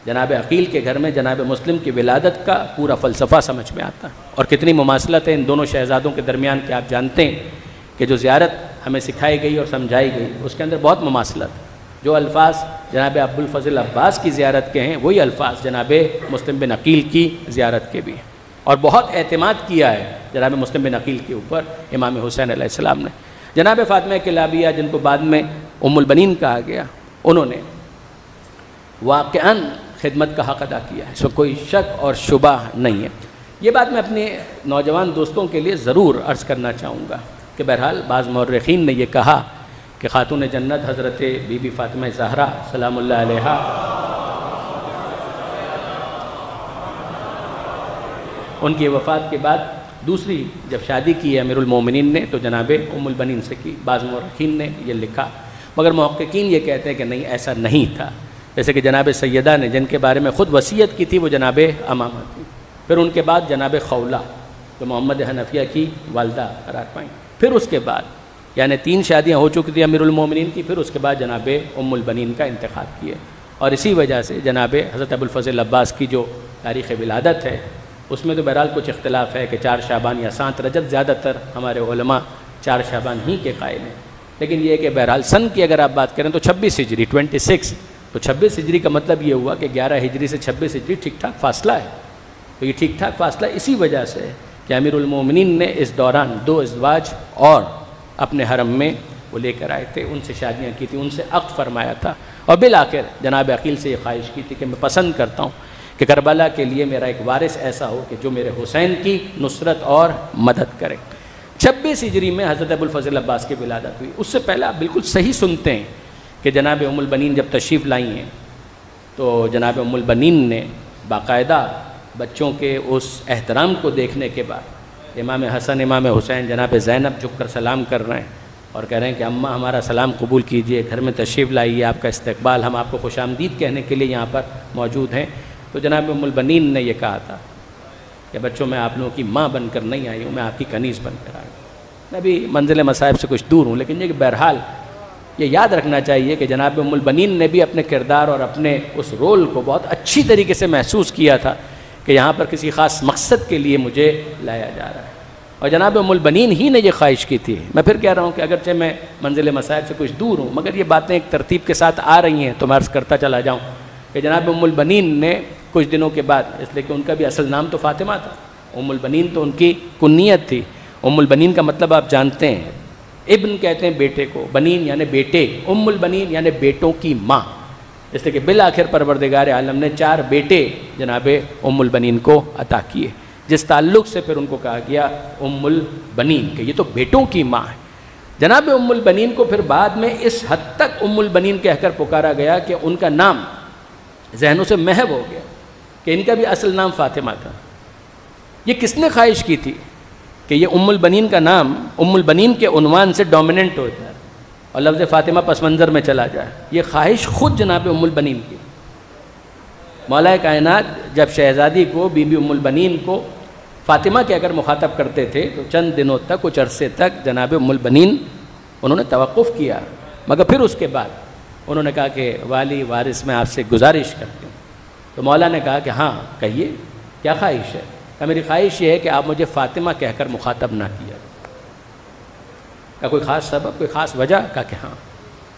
جناب عقیل کے گھر میں جناب مسلم کی ولادت کا پورا فلسفہ سمجھ میں آتا ہے، اور کتنی مماثلت ہے ان دونوں شہزادوں کے درمیان کہ آپ جانتے ہیں کہ جو زیارت ہمیں سکھائی گئی اور سمجھائی گئی اس کے اندر بہت مماثلت ہے۔ جو الفاظ جناب ابوالفضل عباس کی زیارت کے ہیں وہی الفاظ جناب مسلم بن عقیل کی زیارت کے بھی ہیں، اور بہت اعتماد کیا ہے جناب مسلم بن عقیل کے اوپر امام حسین علیہ السلام نے۔ جناب فاطمہ کلابیہ جن کو بعد میں ام البنین کہا گیا، انہوں نے واقعاً خدمت کا حق ادا کیا ہے، اس میں کوئی شک اور شبہ نہیں ہے۔ یہ بات میں اپنے نوجوان دوستوں کے لیے ضرور عرض کرنا چاہوں گا کہ بہرحال بعض مورخین نے یہ کہا کہ خاتون جنت حضرت بی بی فاطمہ زہرا سلام اللہ علیہا ان کی وفات کے بعد دوسری جب شادی کی ہے امیر المومنین نے تو جناب ام البنین سے کی۔ بعض مورخین نے یہ لکھا، مگر محققین یہ کہتے ہیں کہ نہیں، ایسا نہیں تھا۔ جیسے کہ جناب سیدہ نے جن کے بارے میں خود وصیت کی تھی وہ جناب امامہ تھی، پھر ان کے بعد جناب خولہ جو محمد حنفیہ کی والدہ قرار پائیں، پھر اس کے بعد یعنی 3 شادیاں ہو چکی تھیں امیر المومنین کی، پھر اس کے بعد جناب ام البنین کا انتخاب کیے، اور اسی وجہ سے جناب حضرت ابوالفضل عباس کی جو تاریخ ولادت ہے اس میں تو بہرحال کچھ اختلاف ہے کہ 4 شعبان یا 7 رجب، زیادہ تر ہمارے علماء 4 شعبان ہی کے قائل ہیں، لیکن یہ کہ بہرحال سن کی اگر آپ بات کریں تو 26 ہجری 26، تو 26 ہجری کا مطلب یہ ہوا کہ 11 ہجری سے 26 ہجری ٹھیک ٹھاک فاصلہ ہے۔ تو یہ ٹھیک ٹھاک فاصلہ اسی وجہ سے کہ امیر المومنین نے اس دوران 2 ازدواج اور اپنے حرم میں وہ لے کر آئے تھے، ان سے شادیاں کی تھیں، ان سے عقد فرمایا تھا، اور بالآخر جناب عقیل سے یہ خواہش کی تھی کہ میں پسند کرتا ہوں کہ کربلا کے لیے میرا ایک وارث ایسا ہو کہ جو میرے حسین کی نصرت اور مدد کرے۔ 26 ہجری میں حضرت ابوالفضل عباس کی ولادت ہوئی۔ اس سے پہلے آپ بالکل صحیح سنتے ہیں کہ جناب ام البنین جب تشریف لائی ہیں تو جناب ام البنین نے باقاعدہ بچوں کے اس احترام کو دیکھنے کے بعد امام حسن امام حسین جناب زینب جھک کر سلام کر رہے ہیں اور کہہ رہے ہیں کہ اماں ہمارا سلام قبول کیجئے، گھر میں تشریف لائیے، آپ کا استقبال، ہم آپ کو خوش آمدید کہنے کے لیے یہاں پر موجود ہیں۔ تو جناب ام البنین نے یہ کہا تھا کہ بچوں میں آپ لوگوں کی ماں بن کر نہیں آئی ہوں، میں آپ کی کنیز بن کر آئی ہوں۔ میں بھی منزل مصائب سے کچھ دور ہوں، لیکن یہ کہ بہرحال یہ یاد رکھنا چاہیے کہ جناب ام البنین نے بھی اپنے کردار اور اپنے اس رول کو بہت اچھی طریقے سے محسوس کیا تھا کہ یہاں پر کسی خاص مقصد کے لیے مجھے لایا جا رہا ہے، اور جناب ام البنین ہی نے یہ خواہش کی تھی۔ میں پھر کہہ رہا ہوں کہ اگرچہ میں منزل مصائب سے کچھ دور ہوں، مگر یہ باتیں ایک ترتیب کے ساتھ آ رہی ہیں تو میں عرض کرتا چلا جاؤں کہ جناب ام البنین نے کچھ دنوں کے بعد، اس لیے کہ ان کا بھی اصل نام تو فاطمہ تھا، ام البنین تو ان کی کنیت تھی۔ ام البنین کا مطلب آپ جانتے ہیں، ابن کہتے ہیں بیٹے کو، بنین یعنی بیٹے، ام البنین یعنی بیٹوں کی ماں، اس لیے کہ بالآخر پروردگار عالم نے 4 بیٹے جناب ام البنین کو عطا کیے، جس تعلق سے پھر ان کو کہا گیا ام البنین کہ یہ تو بیٹوں کی ماں ہے۔ جناب ام البنین کو پھر بعد میں اس حد تک ام البنین کہہ کر پکارا گیا کہ ان کا نام ذہنوں سے محو ہو گیا کہ ان کا بھی اصل نام فاطمہ تھا۔ یہ کس نے خواہش کی تھی کہ یہ ام البنین کا نام ام البنین کے عنوان سے ڈومیننٹ ہو جائے اور لفظ فاطمہ پس منظر میں چلا جائے؟ یہ خواہش خود جناب ام البنین کی۔ مولا کائنات جب شہزادی کو، بی بی ام البنین کو فاطمہ کہہ کر مخاطب کرتے تھے تو چند دنوں تک، کچھ عرصے تک جناب ام البنین انہوں نے توقف کیا، مگر پھر اس کے بعد انہوں نے کہا کہ والی وارث میں آپ سے گزارش کرتی ہوں۔ تو مولا نے کہا کہ ہاں کہیے کیا خواہش ہے؟ کہ میری خواہش یہ ہے کہ آپ مجھے فاطمہ کہہ کر مخاطب نہ کیا۔ کہ کوئی خاص سبب، کوئی خاص وجہ؟ کہا کہ ہاں،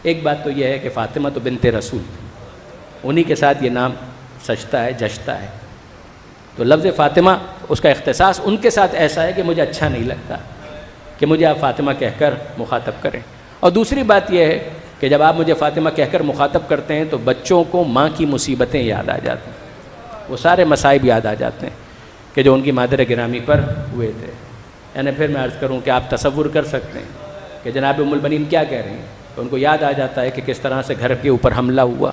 ایک بات تو یہ ہے کہ فاطمہ تو بنت رسول تھی، انہی کے ساتھ یہ نام سجتا ہے، جچتا ہے، تو لفظ فاطمہ اس کا اختصاص ان کے ساتھ ایسا ہے کہ مجھے اچھا نہیں لگتا کہ مجھے آپ فاطمہ کہہ کر مخاطب کریں۔ اور دوسری بات یہ ہے کہ جب آپ مجھے فاطمہ کہہ کر مخاطب کرتے ہیں تو بچوں کو ماں کی مصیبتیں یاد آ جاتی ہیں، وہ سارے مصائب یاد آ جاتے ہیں کہ جو ان کی مادر گرامی پر ہوئے تھے۔ یعنی پھر میں عرض کروں کہ آپ تصور کر سکتے ہیں کہ جناب ام البنین کیا کہہ رہی ہیں، تو ان کو یاد آ جاتا ہے کہ کس طرح سے گھر کے اوپر حملہ ہوا،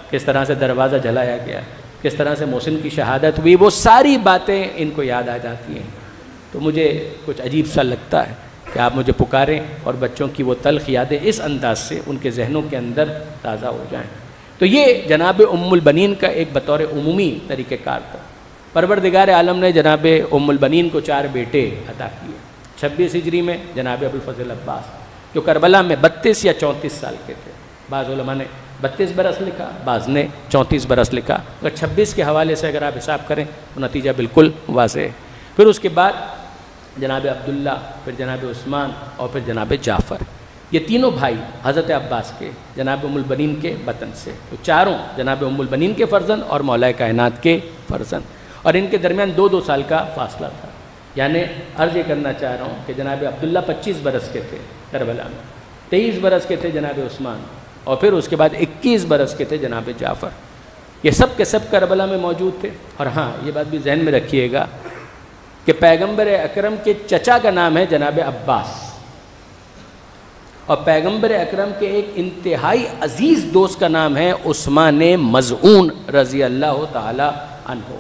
کس طرح سے دروازہ جلایا گیا، کس طرح سے محسن کی شہادت ہوئی، وہ ساری باتیں ان کو یاد آ جاتی ہیں۔ تو مجھے کچھ عجیب سا لگتا ہے کہ آپ مجھے پکاریں اور بچوں کی وہ تلخ یادیں اس انداز سے ان کے ذہنوں کے اندر تازہ ہو جائیں۔ تو یہ جناب ام البنین کا ایک بطور عمومی طریقہ کار تھا۔ پروردگار عالم نے جناب ام البنین کو 4 بیٹے عطا کیے۔ 26 ہجری میں جناب ابوالفضل عباس جو کربلا میں 32 یا 34 سال کے تھے، بعض علماء نے 32 برس لکھا، بعض نے 34 برس لکھا، اگر 26 کے حوالے سے اگر آپ حساب کریں تو نتیجہ بالکل واضح ہے۔ پھر اس کے بعد جناب عبداللہ، پھر جناب عثمان اور پھر جناب جعفر، یہ تینوں بھائی حضرت عباس کے جناب ام البنین کے بطن سے، تو چاروں جناب ام البنین کے فرزند اور مولا کائنات کے فرزند، اور ان کے درمیان 2 سال کا فاصلہ تھا۔ یعنی عرض یہ کرنا چاہ رہا ہوں کہ جناب عبداللہ 25 برس کے تھے کربلا میں، 23 برس کے تھے جناب عثمان، اور پھر اس کے بعد 21 برس کے تھے جناب جعفر۔ یہ سب کے سب کربلا میں موجود تھے۔ اور ہاں یہ بات بھی ذہن میں رکھیے گا کہ پیغمبر اکرم کے چچا کا نام ہے جناب عباس، اور پیغمبر اکرم کے ایک انتہائی عزیز دوست کا نام ہے عثمان مظعون رضی اللہ تعالی عنہ۔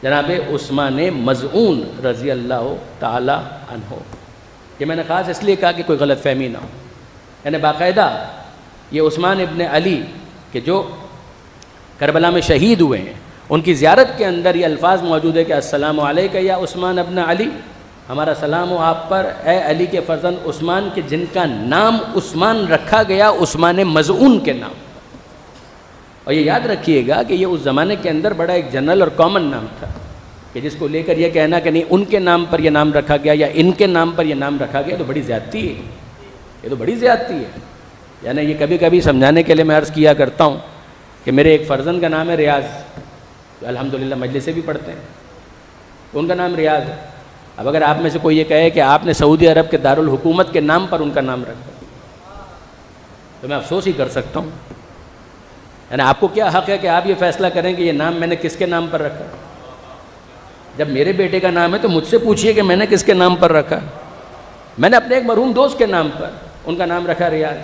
جناب عثمان مظعون رضی اللہ تعالی عنہ، یہ میں نے خاص اس لیے کہا کہ کوئی غلط فہمی نہ ہو۔ یعنی باقاعدہ یہ عثمان ابن علی کہ جو کربلا میں شہید ہوئے ہیں، ان کی زیارت کے اندر یہ الفاظ موجود ہے کہ السلام علیکہ یا عثمان ابن علی، ہمارا سلام ہو آپ پر اے علی کے فرزند عثمان، کے جن کا نام عثمان رکھا گیا عثمان مظعون کے نام۔ اور یہ یاد رکھیے گا کہ یہ اس زمانے کے اندر بڑا ایک جنرل اور کامن نام تھا کہ جس کو لے کر یہ کہنا کہ نہیں ان کے نام پر یہ نام رکھا گیا یا ان کے نام پر یہ نام رکھا گیا، تو بڑی زیادتی ہے، یہ تو بڑی زیادتی ہے۔ یعنی یہ کبھی کبھی سمجھانے کے لیے میں عرض کیا کرتا ہوں کہ میرے ایک فرزند کا نام ہے ریاض، جو الحمدللہ مجلس سے بھی پڑھتے ہیں، تو ان کا نام ریاض ہے۔ اب اگر آپ میں سے کوئی یہ کہے کہ آپ نے سعودی عرب کے دارالحکومت کے نام پر ان کا نام رکھا، تو میں افسوس ہی کر سکتا ہوں یعنی آپ کو کیا حق ہے کہ آپ یہ فیصلہ کریں کہ یہ نام میں نے کس کے نام پر رکھا؟ جب میرے بیٹے کا نام ہے تو مجھ سے پوچھئے کہ میں نے کس کے نام پر رکھا۔ میں نے اپنے ایک مرحوم دوست کے نام پر ان کا نام رکھا ریاض،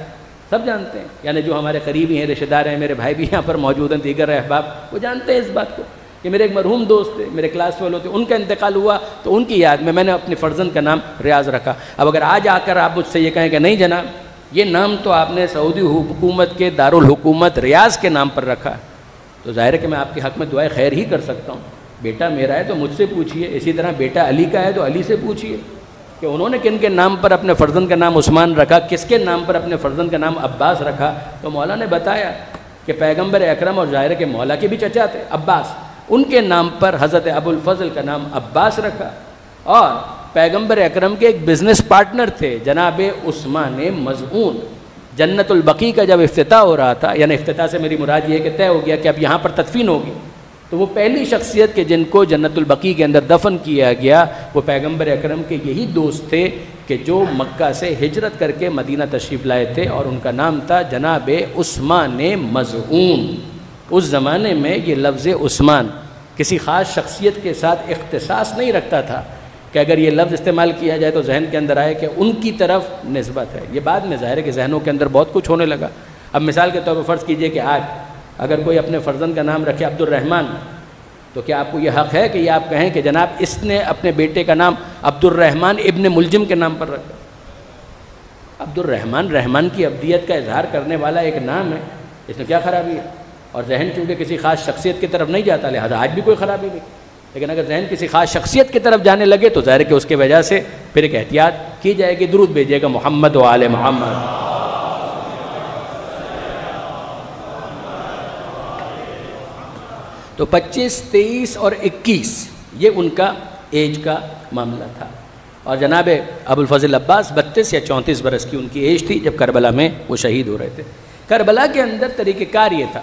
سب جانتے ہیں، یعنی جو ہمارے قریبی ہیں، رشتہ دار ہیں، میرے بھائی بھی یہاں پر موجود ہیں، دیگر احباب، وہ جانتے ہیں اس بات کو کہ میرے ایک مرحوم دوست تھے، میرے کلاس فیلو تھے، ان کا انتقال ہوا تو ان کی یاد میں نے اپنے فرزند کا نام ریاض رکھا۔ اب اگر آج آ کر آپ مجھ سے یہ کہیں کہ نہیں جناب یہ نام تو آپ نے سعودی حکومت کے دارالحکومت ریاض کے نام پر رکھا، تو ظاہر ہے کہ میں آپ کے حق میں دعائے خیر ہی کر سکتا ہوں۔ بیٹا میرا ہے تو مجھ سے پوچھئے، اسی طرح بیٹا علی کا ہے تو علی سے پوچھئے کہ انہوں نے کن کے نام پر اپنے فرزند کا نام عثمان رکھا، کس کے نام پر اپنے فرزند کا نام عباس رکھا۔ تو مولا نے بتایا کہ پیغمبر اکرم اور ظاہر ہے کہ مولا کے بھی چچا تھے عباس، ان کے نام پر حضرت ابو الفضل کا نام عباس رکھا، اور پیغمبر اکرم کے ایک بزنس پارٹنر تھے جناب عثمان مظعون۔ جنت البقیع کا جب افتتاح ہو رہا تھا، یعنی افتتاح سے میری مراد یہ ہے کہ طے ہو گیا کہ اب یہاں پر تدفین ہوگی، تو وہ پہلی شخصیت کے جن کو جنت البقیع کے اندر دفن کیا گیا وہ پیغمبر اکرم کے یہی دوست تھے کہ جو مکہ سے ہجرت کر کے مدینہ تشریف لائے تھے، اور ان کا نام تھا جناب عثمان مظعون۔ اس زمانے میں یہ لفظ عثمان کسی خاص شخصیت کے ساتھ اختصاص نہیں رکھتا تھا کہ اگر یہ لفظ استعمال کیا جائے تو ذہن کے اندر آئے کہ ان کی طرف نسبت ہے۔ یہ بعد میں ظاہر ہے کہ ذہنوں کے اندر بہت کچھ ہونے لگا۔ اب مثال کے طور پر فرض کیجئے کہ آج اگر کوئی اپنے فرزند کا نام رکھے عبد الرحمن، تو کیا آپ کو یہ حق ہے کہ یہ آپ کہیں کہ جناب اس نے اپنے بیٹے کا نام عبد الرحمن ابن ملجم کے نام پر رکھا؟ عبد الرحمن رحمان کی ابدیت کا اظہار کرنے والا ایک نام ہے، اس میں کیا خرابی ہے؟ اور ذہن چونکہ کسی خاص شخصیت کی طرف نہیں جاتا، لہذا آج بھی کوئی خرابی نہیں، لیکن اگر ذہن کسی خاص شخصیت کی طرف جانے لگے تو ظاہر ہے کہ اس کی وجہ سے پھر ایک احتیاط کی جائے گی۔ درود بھیجیے گا محمد و آل محمد۔ تو 25، 23 اور 21 یہ ان کا ایج کا معاملہ تھا، اور جناب ابو الفضل عباس 32 یا 34 برس کی ان کی ایج تھی جب کربلا میں وہ شہید ہو رہے تھے۔ کربلا کے اندر طریقہ کار یہ تھا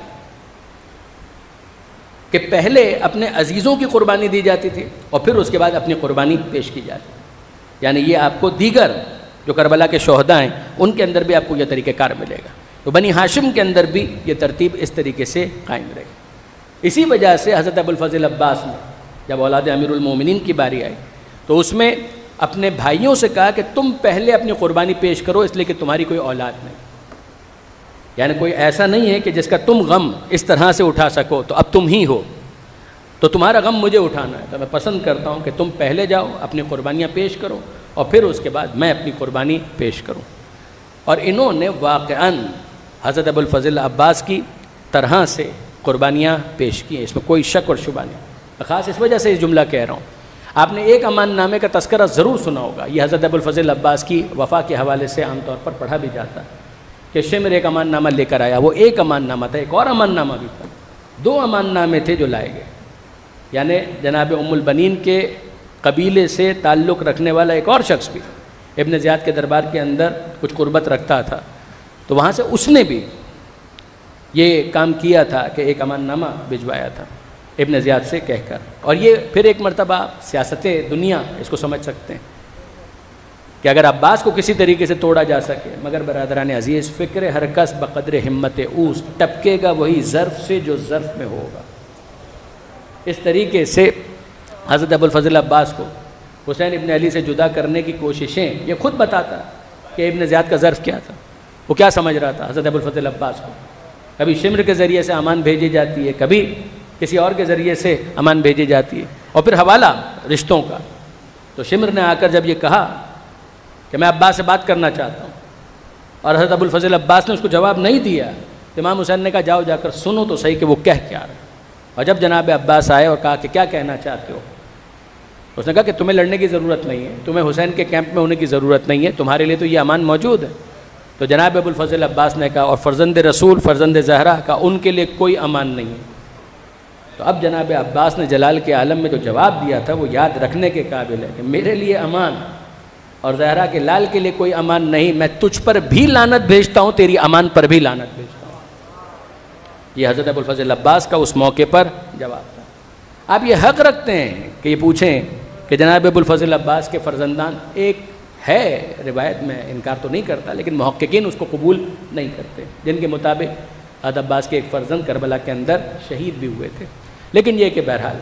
کہ پہلے اپنے عزیزوں کی قربانی دی جاتی تھی اور پھر اس کے بعد اپنی قربانی پیش کی جاتی تھی، یعنی یہ آپ کو دیگر جو کربلا کے شہداء ہیں ان کے اندر بھی آپ کو یہ طریقہ کار ملے گا۔ تو بنی ہاشم کے اندر بھی یہ ترتیب اس طریقے سے قائم رہے گی۔ اسی وجہ سے حضرت ابو الفضل عباس نے جب اولاد امیر المومنین کی باری آئی تو اس میں اپنے بھائیوں سے کہا کہ تم پہلے اپنی قربانی پیش کرو، اس لیے کہ تمہاری کوئی اولاد نہیں، یعنی کوئی ایسا نہیں ہے کہ جس کا تم غم اس طرح سے اٹھا سکو، تو اب تم ہی ہو، تو تمہارا غم مجھے اٹھانا ہے، تو میں پسند کرتا ہوں کہ تم پہلے جاؤ اپنی قربانیاں پیش کرو اور پھر اس کے بعد میں اپنی قربانی پیش کروں۔ اور انہوں نے واقعاً حضرت ابو الفضل عباس کی طرح سے قربانیاں پیش کی ہیں، اس میں کوئی شک اور شبہ نہیں۔ خاص اس وجہ سے اس جملہ کہہ رہا ہوں، آپ نے ایک امان نامے کا تذکرہ ضرور سنا ہوگا، یہ حضرت ابو الفضل عباس کی وفا کے حوالے سے عام طور پر پڑھا بھی جاتا ہے کہ شمر ایک امان نامہ لے کر آیا، وہ ایک امان نامہ تھا، ایک اور امان نامہ بھی تھا، 2 امان نامے تھے جو لائے گئے، یعنی جناب ام البنین کے قبیلے سے تعلق رکھنے والا ایک اور شخص بھی ابن زیاد کے دربار کے اندر کچھ قربت رکھتا تھا، تو وہاں سے اس نے بھی یہ کام کیا تھا کہ ایک امان نامہ بھجوایا تھا ابن زیاد سے کہہ کر۔ اور یہ پھر ایک مرتبہ سیاست دنیا اس کو سمجھ سکتے ہیں کہ اگر عباس کو کسی طریقے سے توڑا جا سکے، مگر برادران عزیز فکر ہر کس بقدر ہمت اوست، ٹپکے گا وہی ظرف سے جو ظرف میں ہوگا۔ اس طریقے سے حضرت ابو الفضل عباس کو حسین ابن علی سے جدا کرنے کی کوششیں، یہ خود بتاتا کہ ابن زیاد کا ظرف کیا تھا، وہ کیا سمجھ رہا تھا حضرت ابو الفضل عباس کو۔ کبھی شمر کے ذریعے سے امان بھیجی جاتی ہے، کبھی کسی اور کے ذریعے سے امان بھیجی جاتی ہے، اور پھر حوالہ رشتوں کا۔ تو شمر نے آ کر جب یہ کہا کہ میں عباس سے بات کرنا چاہتا ہوں، اور حضرت ابو الفضل عباس نے اس کو جواب نہیں دیا، تو امام حسین نے کہا جاؤ جا کر سنو تو صحیح کہ وہ کہہ کیا رہا ہے۔ اور جب جناب عباس آئے اور کہا کہ کیا کہنا چاہتے ہو، اس نے کہا کہ تمہیں لڑنے کی ضرورت نہیں ہے، تمہیں حسین کے کیمپ میں ہونے کی ضرورت نہیں ہے، تمہارے لیے تو یہ امان موجود ہے۔ تو جناب ابو الفضل عباس نے کہا اور فرزند رسول فرزند زہرا کا ان کے لیے کوئی امان نہیں ہے۔ تو اب جناب عباس نے جلال کے عالم میں جو جواب دیا تھا وہ یاد رکھنے کے قابل ہے کہ میرے لیے امان اور زہرا کے لال کے لیے کوئی امان نہیں، میں تجھ پر بھی لعنت بھیجتا ہوں، تیری امان پر بھی لعنت بھیجتا ہوں۔ یہ حضرت ابو الفضل عباس کا اس موقع پر جواب تھا۔ آپ یہ حق رکھتے ہیں کہ یہ پوچھیں کہ جناب ابو الفضل عباس کے فرزندان، ایک ہے روایت میں انکار تو نہیں کرتا لیکن محققین اس کو قبول نہیں کرتے، جن کے مطابق حضرت عباس کے ایک فرزند کربلا کے اندر شہید بھی ہوئے تھے. لیکن یہ کہ بہرحال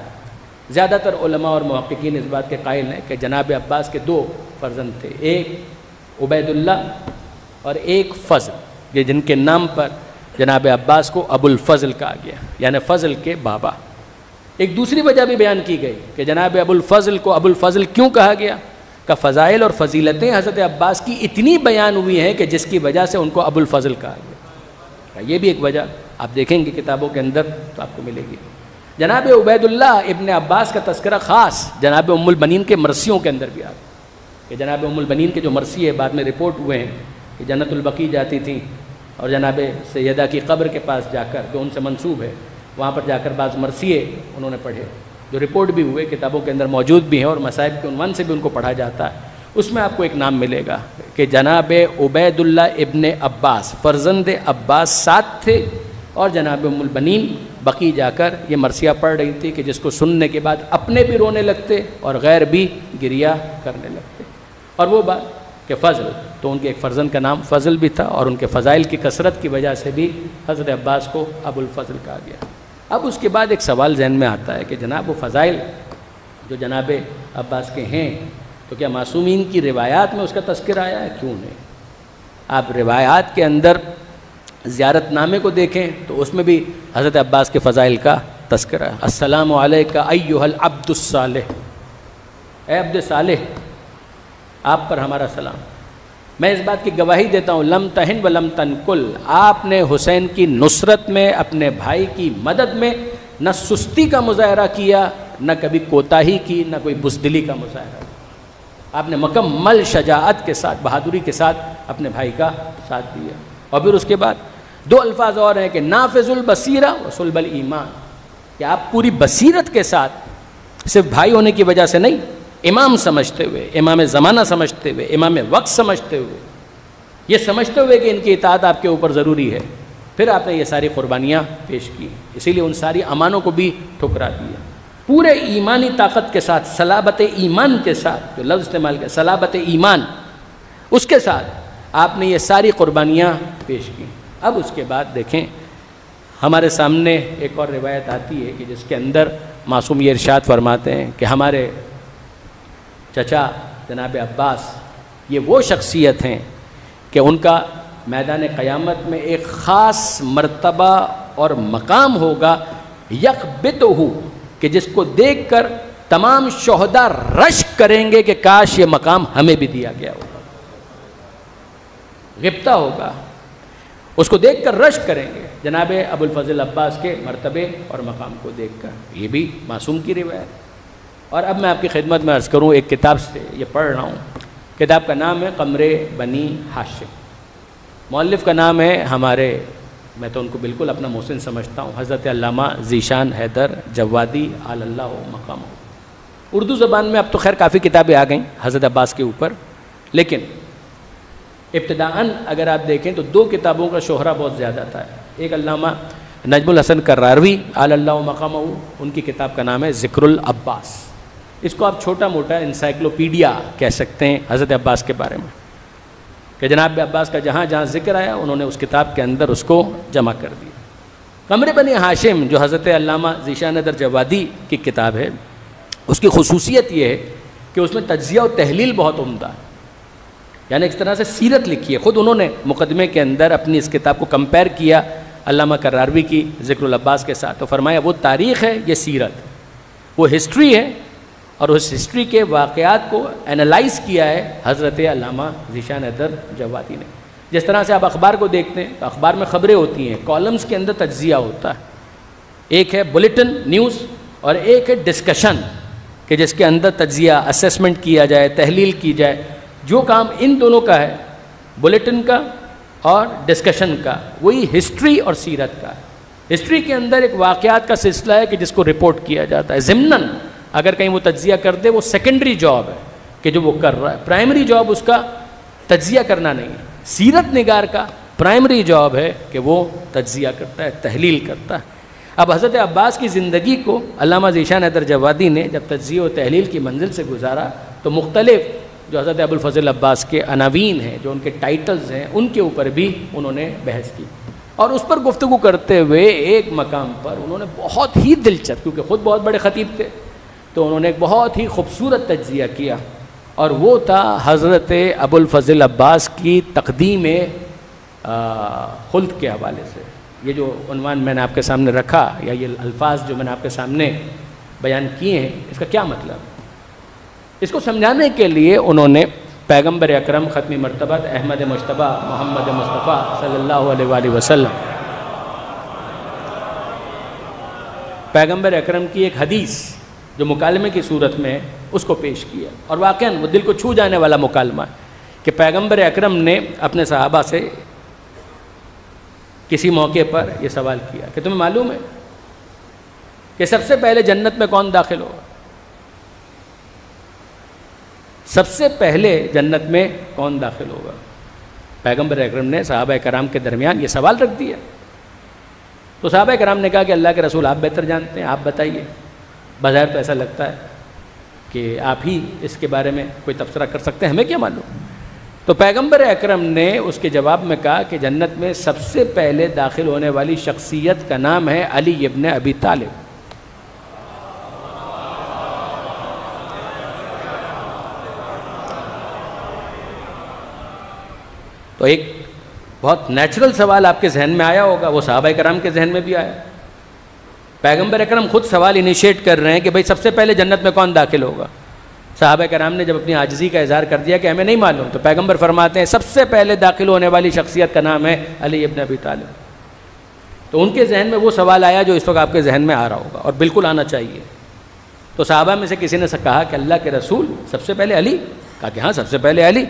زیادہ تر علماء اور محققین اس بات کے قائل ہیں کہ جناب عباس کے 2 فرزند تھے، ایک عبید اللہ اور ایک فضل، یہ جن کے نام پر جناب عباس کو ابو الفضل کہا گیا، یعنی فضل کے بابا. ایک دوسری وجہ بھی بیان کی گئی کہ جناب ابو الفضل کو ابو الفضل کیوں کہا گیا، کہ فضائل اور فضیلتیں حضرت عباس کی اتنی بیان ہوئی ہیں کہ جس کی وجہ سے ان کو ابو الفضل کہا گیا. یہ بھی ایک وجہ آپ دیکھیں گے کتابوں کے اندر تو آپ کو ملے گی. جناب عبید اللہ ابن عباس کا تذکرہ خاص جناب ام البنین کے مرثیوں کے اندر بھی آتا ہے کہ جناب ام البنین کے جو مرثی ہے بعد میں رپورٹ ہوئے ہیں کہ جنت البقیع جاتی تھیں اور جناب سیدہ کی قبر کے پاس جا کر جو ان سے منسوب ہے وہاں پر جا کر بعض مرثیے انہوں نے پڑھے جو رپورٹ بھی ہوئے کتابوں کے اندر موجود بھی ہیں اور مصائب کے عنوان سے بھی ان کو پڑھا جاتا ہے. اس میں آپ کو ایک نام ملے گا کہ جناب عبید اللہ ابن عباس فرزند عباس 7 تھے اور جناب ام البنین بقیع جا کر یہ مرثیہ پڑھ رہی تھی کہ جس کو سننے کے بعد اپنے بھی رونے لگتے اور غیر بھی گریہ کرنے لگتے. اور وہ بات کہ فضل تو ان کے ایک فرزند کا نام فضل بھی تھا اور ان کے فضائل کی کثرت کی وجہ سے بھی حضرت عباس کو ابو الفضل کہا گیا. اب اس کے بعد ایک سوال ذہن میں آتا ہے کہ جناب وہ فضائل جو جناب عباس کے ہیں تو کیا معصومین کی روایات میں اس کا تذکرہ آیا ہے؟ کیوں نہیں؟ آپ روایات کے اندر زیارت نامے کو دیکھیں تو اس میں بھی حضرت عباس کے فضائل کا تذکرہ ہے. السلام علیکہ ایھا العبد الصالح، اے عبد صالح آپ پر ہمارا سلام. میں اس بات کی گواہی دیتا ہوں لم تہن و لم تنکل، آپ نے حسین کی نصرت میں اپنے بھائی کی مدد میں نہ سستی کا مظاہرہ کیا نہ کبھی کوتاہی کی نہ کوئی بزدلی کا مظاہرہ. آپ نے مکمل شجاعت کے ساتھ بہادری کے ساتھ اپنے بھائی کا ساتھ دیا. اور پھر اس کے بعد 2 الفاظ اور ہیں کہ نافذ البصیرہ و صلب الایمان، کہ آپ پوری بصیرت کے ساتھ صرف بھائی ہونے کی وجہ سے نہیں، امام سمجھتے ہوئے، امام زمانہ سمجھتے ہوئے، امام وقت سمجھتے ہوئے، یہ سمجھتے ہوئے کہ ان کی اطاعت آپ کے اوپر ضروری ہے، پھر آپ نے یہ ساری قربانیاں پیش کی. اسی لیے ان ساری امانوں کو بھی ٹھکرا دیا. پورے ایمانی طاقت کے ساتھ، صلابت ایمان کے ساتھ، جو لفظ استعمال کیا صلابت ایمان، اس کے ساتھ آپ نے یہ ساری قربانیاں پیش کی. اب اس کے بعد دیکھیں ہمارے سامنے ایک اور روایت آتی ہے کہ جس کے اندر معصوم یہ ارشاد فرماتے ہیں کہ ہمارے چچا جناب عباس یہ وہ شخصیت ہیں کہ ان کا میدان قیامت میں ایک خاص مرتبہ اور مقام ہوگا یقبتہ، کہ جس کو دیکھ کر تمام شہداء رشک کریں گے کہ کاش یہ مقام ہمیں بھی دیا گیا ہوگا. غبطہ ہوگا، اس کو دیکھ کر رشک کریں گے جناب ابو الفضل عباس کے مرتبے اور مقام کو دیکھ کر. یہ بھی معصوم کی روایت. اور اب میں آپ کی خدمت میں عرض کروں ایک کتاب سے یہ پڑھ رہا ہوں. کتاب کا نام ہے قمر بنی ہاشم. مؤلف کا نام ہے ہمارے، میں تو ان کو بالکل اپنا محسن سمجھتا ہوں، حضرت علامہ ذیشان حیدر جوادی علی اللہ مقام. اردو زبان میں اب تو خیر کافی کتابیں آ گئیں حضرت عباس کے اوپر، لیکن ابتداءً اگر آپ دیکھیں تو 2 کتابوں کا شہرہ بہت زیادہ تھا. ایک علامہ نجم الحسن کراروی علی اللہ مقام، ان کی کتاب کا نام ہے ذکر العباس. اس کو آپ چھوٹا موٹا انسائکلوپیڈیا کہہ سکتے ہیں حضرت عباس کے بارے میں، کہ جناب عباس کا جہاں جہاں ذکر آیا انہوں نے اس کتاب کے اندر اس کو جمع کر دیا. قمر بنی ہاشم جو حضرت علامہ ذیشان حیدر جوادی کی کتاب ہے، اس کی خصوصیت یہ ہے کہ اس میں تجزیہ و تحلیل بہت عمدہ ہے، یعنی ایک طرح سے سیرت لکھی ہے. خود انہوں نے مقدمے کے اندر اپنی اس کتاب کو کمپیئر کیا علامہ کراروی کی ذکر العباس کے ساتھ، تو فرمایا وہ تاریخ ہے، یہ سیرت، وہ ہسٹری ہے، اور اس ہسٹری کے واقعات کو انالائز کیا ہے حضرت علامہ ذیشان حیدر جوادی نے. جس طرح سے آپ اخبار کو دیکھتے ہیں تو اخبار میں خبریں ہوتی ہیں، کالمز کے اندر تجزیہ ہوتا ہے، ایک ہے بلیٹن نیوز اور ایک ہے ڈسکشن، کہ جس کے اندر تجزیہ اسیسمنٹ کیا جائے، تحلیل کی جائے. جو کام ان دونوں کا ہے، بلیٹن کا اور ڈسکشن کا، وہی ہسٹری اور سیرت کا ہے. ہسٹری کے اندر ایک واقعات کا سلسلہ ہے کہ جس کو رپورٹ کیا جاتا ہے ضمناً، اگر کہیں وہ تجزیہ کر دے وہ سیکنڈری جاب ہے کہ جو وہ کر رہا ہے، پرائمری جاب اس کا تجزیہ کرنا نہیں ہے. سیرت نگار کا پرائمری جاب ہے کہ وہ تجزیہ کرتا ہے، تحلیل کرتا ہے. اب حضرت عباس کی زندگی کو علامہ ذیشان حیدر جوادی نے جب تجزیہ و تحلیل کی منزل سے گزارا تو مختلف جو حضرت ابو الفضل عباس کے عناوین ہیں، جو ان کے ٹائٹلز ہیں، ان کے اوپر بھی انہوں نے بحث کی. اور اس پر گفتگو کرتے ہوئے ایک مقام پر انہوں نے بہت ہی دلچسپ، کیونکہ خود بہت بڑے خطیب تھے، تو انہوں نے ایک بہت ہی خوبصورت تجزیہ کیا، اور وہ تھا حضرت ابو الفضل عباس کی تقدیم خلد کے حوالے سے۔ یہ جو عنوان میں نے آپ کے سامنے رکھا، یا یہ الفاظ جو میں نے آپ کے سامنے بیان کیے ہیں، اس کا کیا مطلب؟ اس کو سمجھانے کے لیے انہوں نے پیغمبر اکرم ختمی مرتبہ احمد مجتبیٰ محمد مصطفیٰ صلی اللہ علیہ وآلہ وسلم، پیغمبر اکرم کی ایک حدیث جو مکالمے کی صورت میں اس کو پیش کیا، اور واقعاً وہ دل کو چھو جانے والا مکالمہ ہے کہ پیغمبر اکرم نے اپنے صحابہ سے کسی موقع پر یہ سوال کیا کہ تمہیں معلوم ہے کہ سب سے پہلے جنت میں کون داخل ہوگا؟ سب سے پہلے جنت میں کون داخل ہوگا؟ پیغمبر اکرم نے صحابہ کرام کے درمیان یہ سوال رکھ دیا، تو صحابہ کرام نے کہا کہ اللہ کے رسول آپ بہتر جانتے ہیں، آپ بتائیے۔ بظاہر تو ایسا لگتا ہے کہ آپ ہی اس کے بارے میں کوئی تبصرہ کر سکتے ہیں، ہمیں کیا معلوم؟ تو پیغمبر اکرم نے اس کے جواب میں کہا کہ جنت میں سب سے پہلے داخل ہونے والی شخصیت کا نام ہے علی ابن ابی طالب۔ تو ایک بہت نیچرل سوال آپ کے ذہن میں آیا ہوگا، وہ صحابہ کرام کے ذہن میں بھی آیا۔ پیغمبر اکرم خود سوال انیشیٹ کر رہے ہیں کہ بھئی سب سے پہلے جنت میں کون داخل ہوگا؟ صحابہ کرام نے جب اپنی عاجزی کا اظہار کر دیا کہ ہمیں نہیں معلوم، تو پیغمبر فرماتے ہیں سب سے پہلے داخل ہونے والی شخصیت کا نام ہے علی ابن ابی طالب۔ تو ان کے ذہن میں وہ سوال آیا جو اس وقت آپ کے ذہن میں آ رہا ہوگا، اور بالکل آنا چاہیے۔ تو صحابہ میں سے کسی نے کہا کہ اللہ کے رسول سب سے پہلے علی؟ کہا کہ ہاں سب سے پہلے علی۔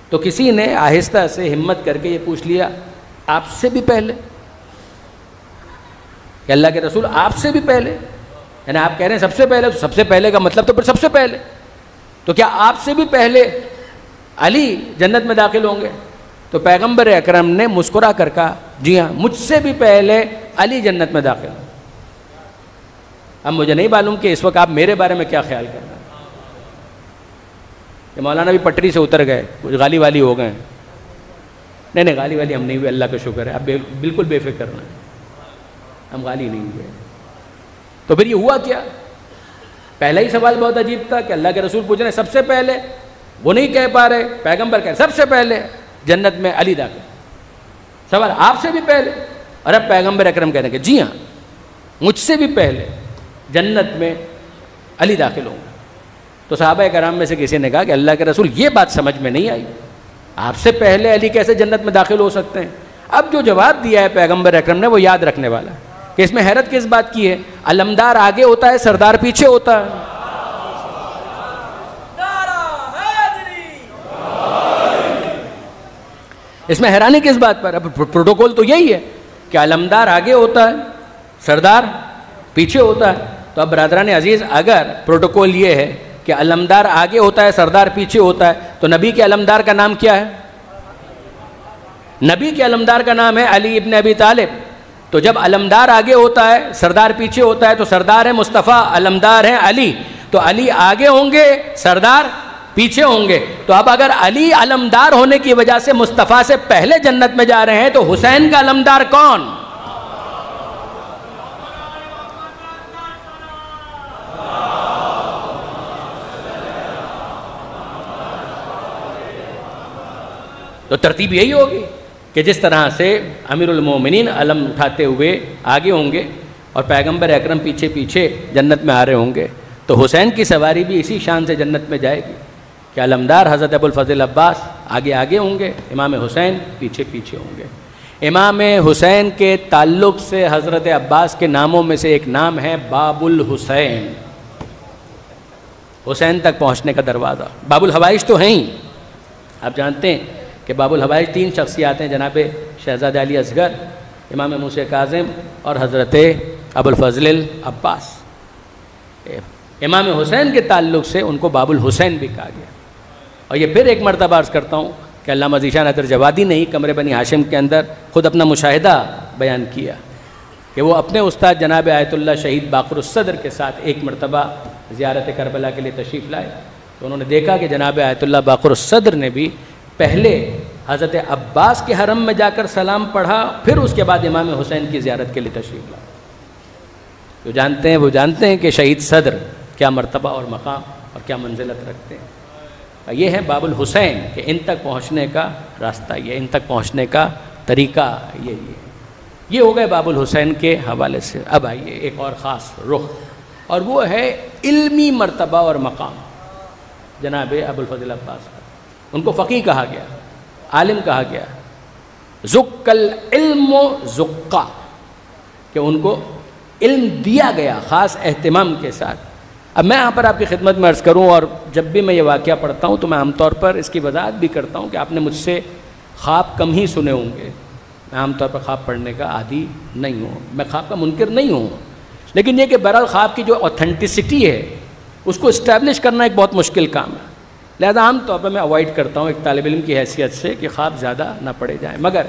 تو کسی نے آہستہ سے ہمت کر کے یہ پوچھ لیا آپ سے بھی پہلے؟ کہ اللہ کے رسول آپ سے بھی پہلے؟ یعنی آپ کہہ رہے ہیں سب سے پہلے، تو سب سے پہلے کا مطلب تو پھر سب سے پہلے، تو کیا آپ سے بھی پہلے علی جنت میں داخل ہوں گے؟ تو پیغمبر اکرم نے مسکرا کر کہا جی ہاں مجھ سے بھی پہلے علی جنت میں داخل ہوں۔ اب مجھے نہیں معلوم کہ اس وقت آپ میرے بارے میں کیا خیال کر رہے ہیں کہ مولانا بھی پٹری سے اتر گئے، کچھ غالی والی ہو گئے؟ نہیں غالی والی ہم نہیں ہوئے، اللہ کا شکر ہے، آپ بالکل بے فکر رہیں، ہم غالی نہیں ہوئے۔ تو پھر یہ ہوا کیا؟ پہلا ہی سوال بہت عجیب تھا کہ اللہ کے رسول پوچھ رہے ہیں سب سے پہلے، وہ نہیں کہہ پا رہے، پیغمبر کہہ سب سے پہلے جنت میں علی داخل، سوال آپ سے بھی پہلے، اور اب پیغمبر اکرم کہہ رہے ہیں کہ جی ہاں مجھ سے بھی پہلے جنت میں علی داخل ہوں گے۔ تو صحابہ کرام میں سے کسی نے کہا کہ اللہ کے رسول یہ بات سمجھ میں نہیں آئی، آپ سے پہلے علی کیسے جنت میں داخل ہو سکتے ہیں؟ اب جو جواب دیا ہے پیغمبر اکرم نے وہ یاد رکھنے والا ہے کہ اس میں حیرت کس بات کی ہے؟ علمدار آگے ہوتا ہے، سردار پیچھے ہوتا ہے۔ اس میں حیرانی کس بات پر؟ اب پروٹوکول تو یہی ہے کہ علمدار آگے ہوتا ہے، سردار پیچھے ہوتا ہے۔ تو اب برادران عزیز اگر پروٹوکول یہ ہے کہ علمدار آگے ہوتا ہے، سردار پیچھے ہوتا ہے، تو نبی کے علمدار کا نام کیا ہے؟ نبی کے علمدار کا نام ہے علی ابن ابی طالب۔ تو جب علمدار آگے ہوتا ہے، سردار پیچھے ہوتا ہے، تو سردار ہے مصطفیٰ، علمدار ہیں علی، تو علی آگے ہوں گے، سردار پیچھے ہوں گے۔ تو اب اگر علی علمدار ہونے کی وجہ سے مصطفیٰ سے پہلے جنت میں جا رہے ہیں تو حسین کا علمدار کون؟ تو ترتیب یہی ہوگی کہ جس طرح سے امیر المومنین علم اٹھاتے ہوئے آگے ہوں گے اور پیغمبر اکرم پیچھے پیچھے جنت میں آ رہے ہوں گے، تو حسین کی سواری بھی اسی شان سے جنت میں جائے گی کہ علمدار حضرت ابو الفضل عباس آگے آگے ہوں گے، امام حسین پیچھے پیچھے ہوں گے۔ امام حسین کے تعلق سے حضرت عباس کے ناموں میں سے ایک نام ہے باب الحسین، حسین تک پہنچنے کا دروازہ۔ باب الحوائج تو ہیں ہی، آپ جانتے ہیں کہ باب الحوائج 3 شخصیات ہیں، جناب شہزادہ علی اصغر، امام موسیٰ کاظم اور حضرت ابو الفضل عباس۔ امام حسین کے تعلق سے ان کو باب الحسین بھی کہا گیا۔ اور یہ پھر ایک مرتبہ عرض کرتا ہوں کہ علامہ ذیشان حیدر جوادی نے ہی قمر بنی ہاشم کے اندر خود اپنا مشاہدہ بیان کیا کہ وہ اپنے استاد جناب آیت اللہ شہید باقر الصدر کے ساتھ ایک مرتبہ زیارت کربلا کے لیے تشریف لائے، تو انہوں نے دیکھا کہ جناب آیت اللہ باقر الصدر نے بھی پہلے حضرت عباس کے حرم میں جا کر سلام پڑھا، پھر اس کے بعد امام حسین کی زیارت کے لیے تشریف لایا۔ جو جانتے ہیں وہ جانتے ہیں کہ شہید صدر کیا مرتبہ اور مقام اور کیا منزلت رکھتے ہیں۔ یہ ہے باب الحسین کہ ان تک پہنچنے کا راستہ، یہ ان تک پہنچنے کا طریقہ یہ ہو گئے باب الحسین کے حوالے سے۔ اب آئیے ایک اور خاص رخ، اور وہ ہے علمی مرتبہ اور مقام جناب ابو الفضل عباس کا۔ ان کو فقیہ کہا گیا، عالم کہا گیا، زُکَّ العلم زُکَّا، کہ ان کو علم دیا گیا خاص اہتمام کے ساتھ۔ اب میں یہاں پر آپ کی خدمت میں عرض کروں، اور جب بھی میں یہ واقعہ پڑھتا ہوں تو میں عام طور پر اس کی وضاحت بھی کرتا ہوں کہ آپ نے مجھ سے خواب کم ہی سنے ہوں گے۔ میں عام طور پر خواب پڑھنے کا عادی نہیں ہوں، میں خواب کا منکر نہیں ہوں، لیکن یہ کہ بہرحال خواب کی جو اوتھینٹسٹی ہے اس کو اسٹیبلش کرنا ایک بہت مشکل کام ہے، لہذا عام طور پر میں اوائڈ کرتا ہوں ایک طالب علم کی حیثیت سے کہ خواب زیادہ نہ پڑھے جائیں۔ مگر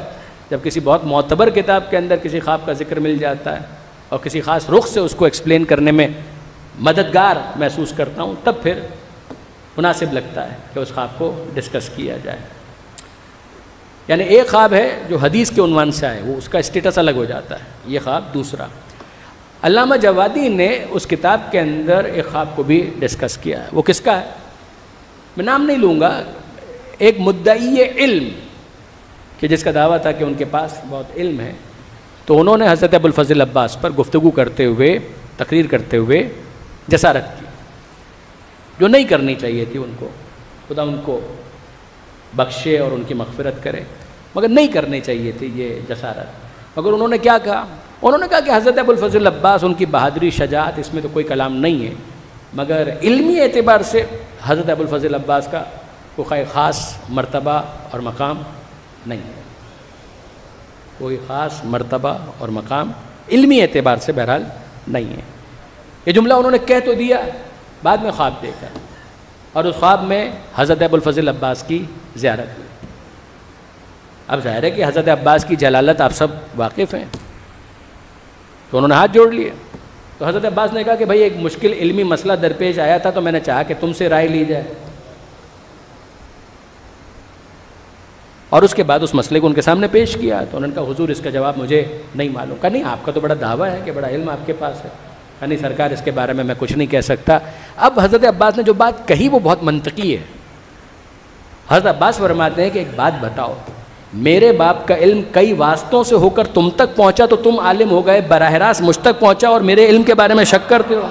جب کسی بہت معتبر کتاب کے اندر کسی خواب کا ذکر مل جاتا ہے اور کسی خاص رخ سے اس کو ایکسپلین کرنے میں مددگار محسوس کرتا ہوں، تب پھر مناسب لگتا ہے کہ اس خواب کو ڈسکس کیا جائے۔ یعنی ایک خواب ہے جو حدیث کے عنوان سے آئے، وہ اس کا اسٹیٹس الگ ہو جاتا ہے، یہ خواب دوسرا۔ علامہ جوادی نے اس کتاب کے اندر ایک خواب کو بھی ڈسکس کیا ہے، وہ کس کا ہے میں نام نہیں لوں گا، ایک مدعی علم کہ جس کا دعویٰ تھا کہ ان کے پاس بہت علم ہے، تو انہوں نے حضرت ابو الفضل عباس پر گفتگو کرتے ہوئے، تقریر کرتے ہوئے جسارت کی جو نہیں کرنی چاہیے تھی ان کو، خدا ان کو بخشے اور ان کی مغفرت کرے، مگر نہیں کرنی چاہیے تھی یہ جسارت۔ مگر انہوں نے کیا کہا؟ انہوں نے کہا کہ حضرت ابو الفضل عباس، ان کی بہادری، شجاعت، اس میں تو کوئی کلام نہیں ہے، مگر علمی اعتبار سے حضرت ابو الفضل عباس کا کوئی خاص مرتبہ اور مقام نہیں ہے، کوئی خاص مرتبہ اور مقام علمی اعتبار سے بہرحال نہیں ہے۔ یہ جملہ انہوں نے کہہ تو دیا، بعد میں خواب دیکھا، اور اس خواب میں حضرت ابو الفضل عباس کی زیارت ہوئی۔ اب ظاہر ہے کہ حضرت عباس کی جلالت آپ سب واقف ہیں، تو انہوں نے ہاتھ جوڑ لیے۔ تو حضرت عباس نے کہا کہ بھائی ایک مشکل علمی مسئلہ درپیش آیا تھا، تو میں نے چاہا کہ تم سے رائے لی جائے، اور اس کے بعد اس مسئلے کو ان کے سامنے پیش کیا۔ تو انہوں نے کہا حضور اس کا جواب مجھے نہیں معلوم۔ کہا نہیں، آپ کا تو بڑا دعویٰ ہے کہ بڑا علم آپ کے پاس ہے۔ کہا نہیں سرکار، اس کے بارے میں کچھ نہیں کہہ سکتا۔ اب حضرت عباس نے جو بات کہی وہ بہت منطقی ہے۔ حضرت عباس فرماتے ہیں کہ ایک بات بتاؤ، میرے باپ کا علم کئی واسطوں سے ہو کر تم تک پہنچا تو تم عالم ہو گئے، براہ راست مجھ تک پہنچا اور میرے علم کے بارے میں شک کرتے ہو؟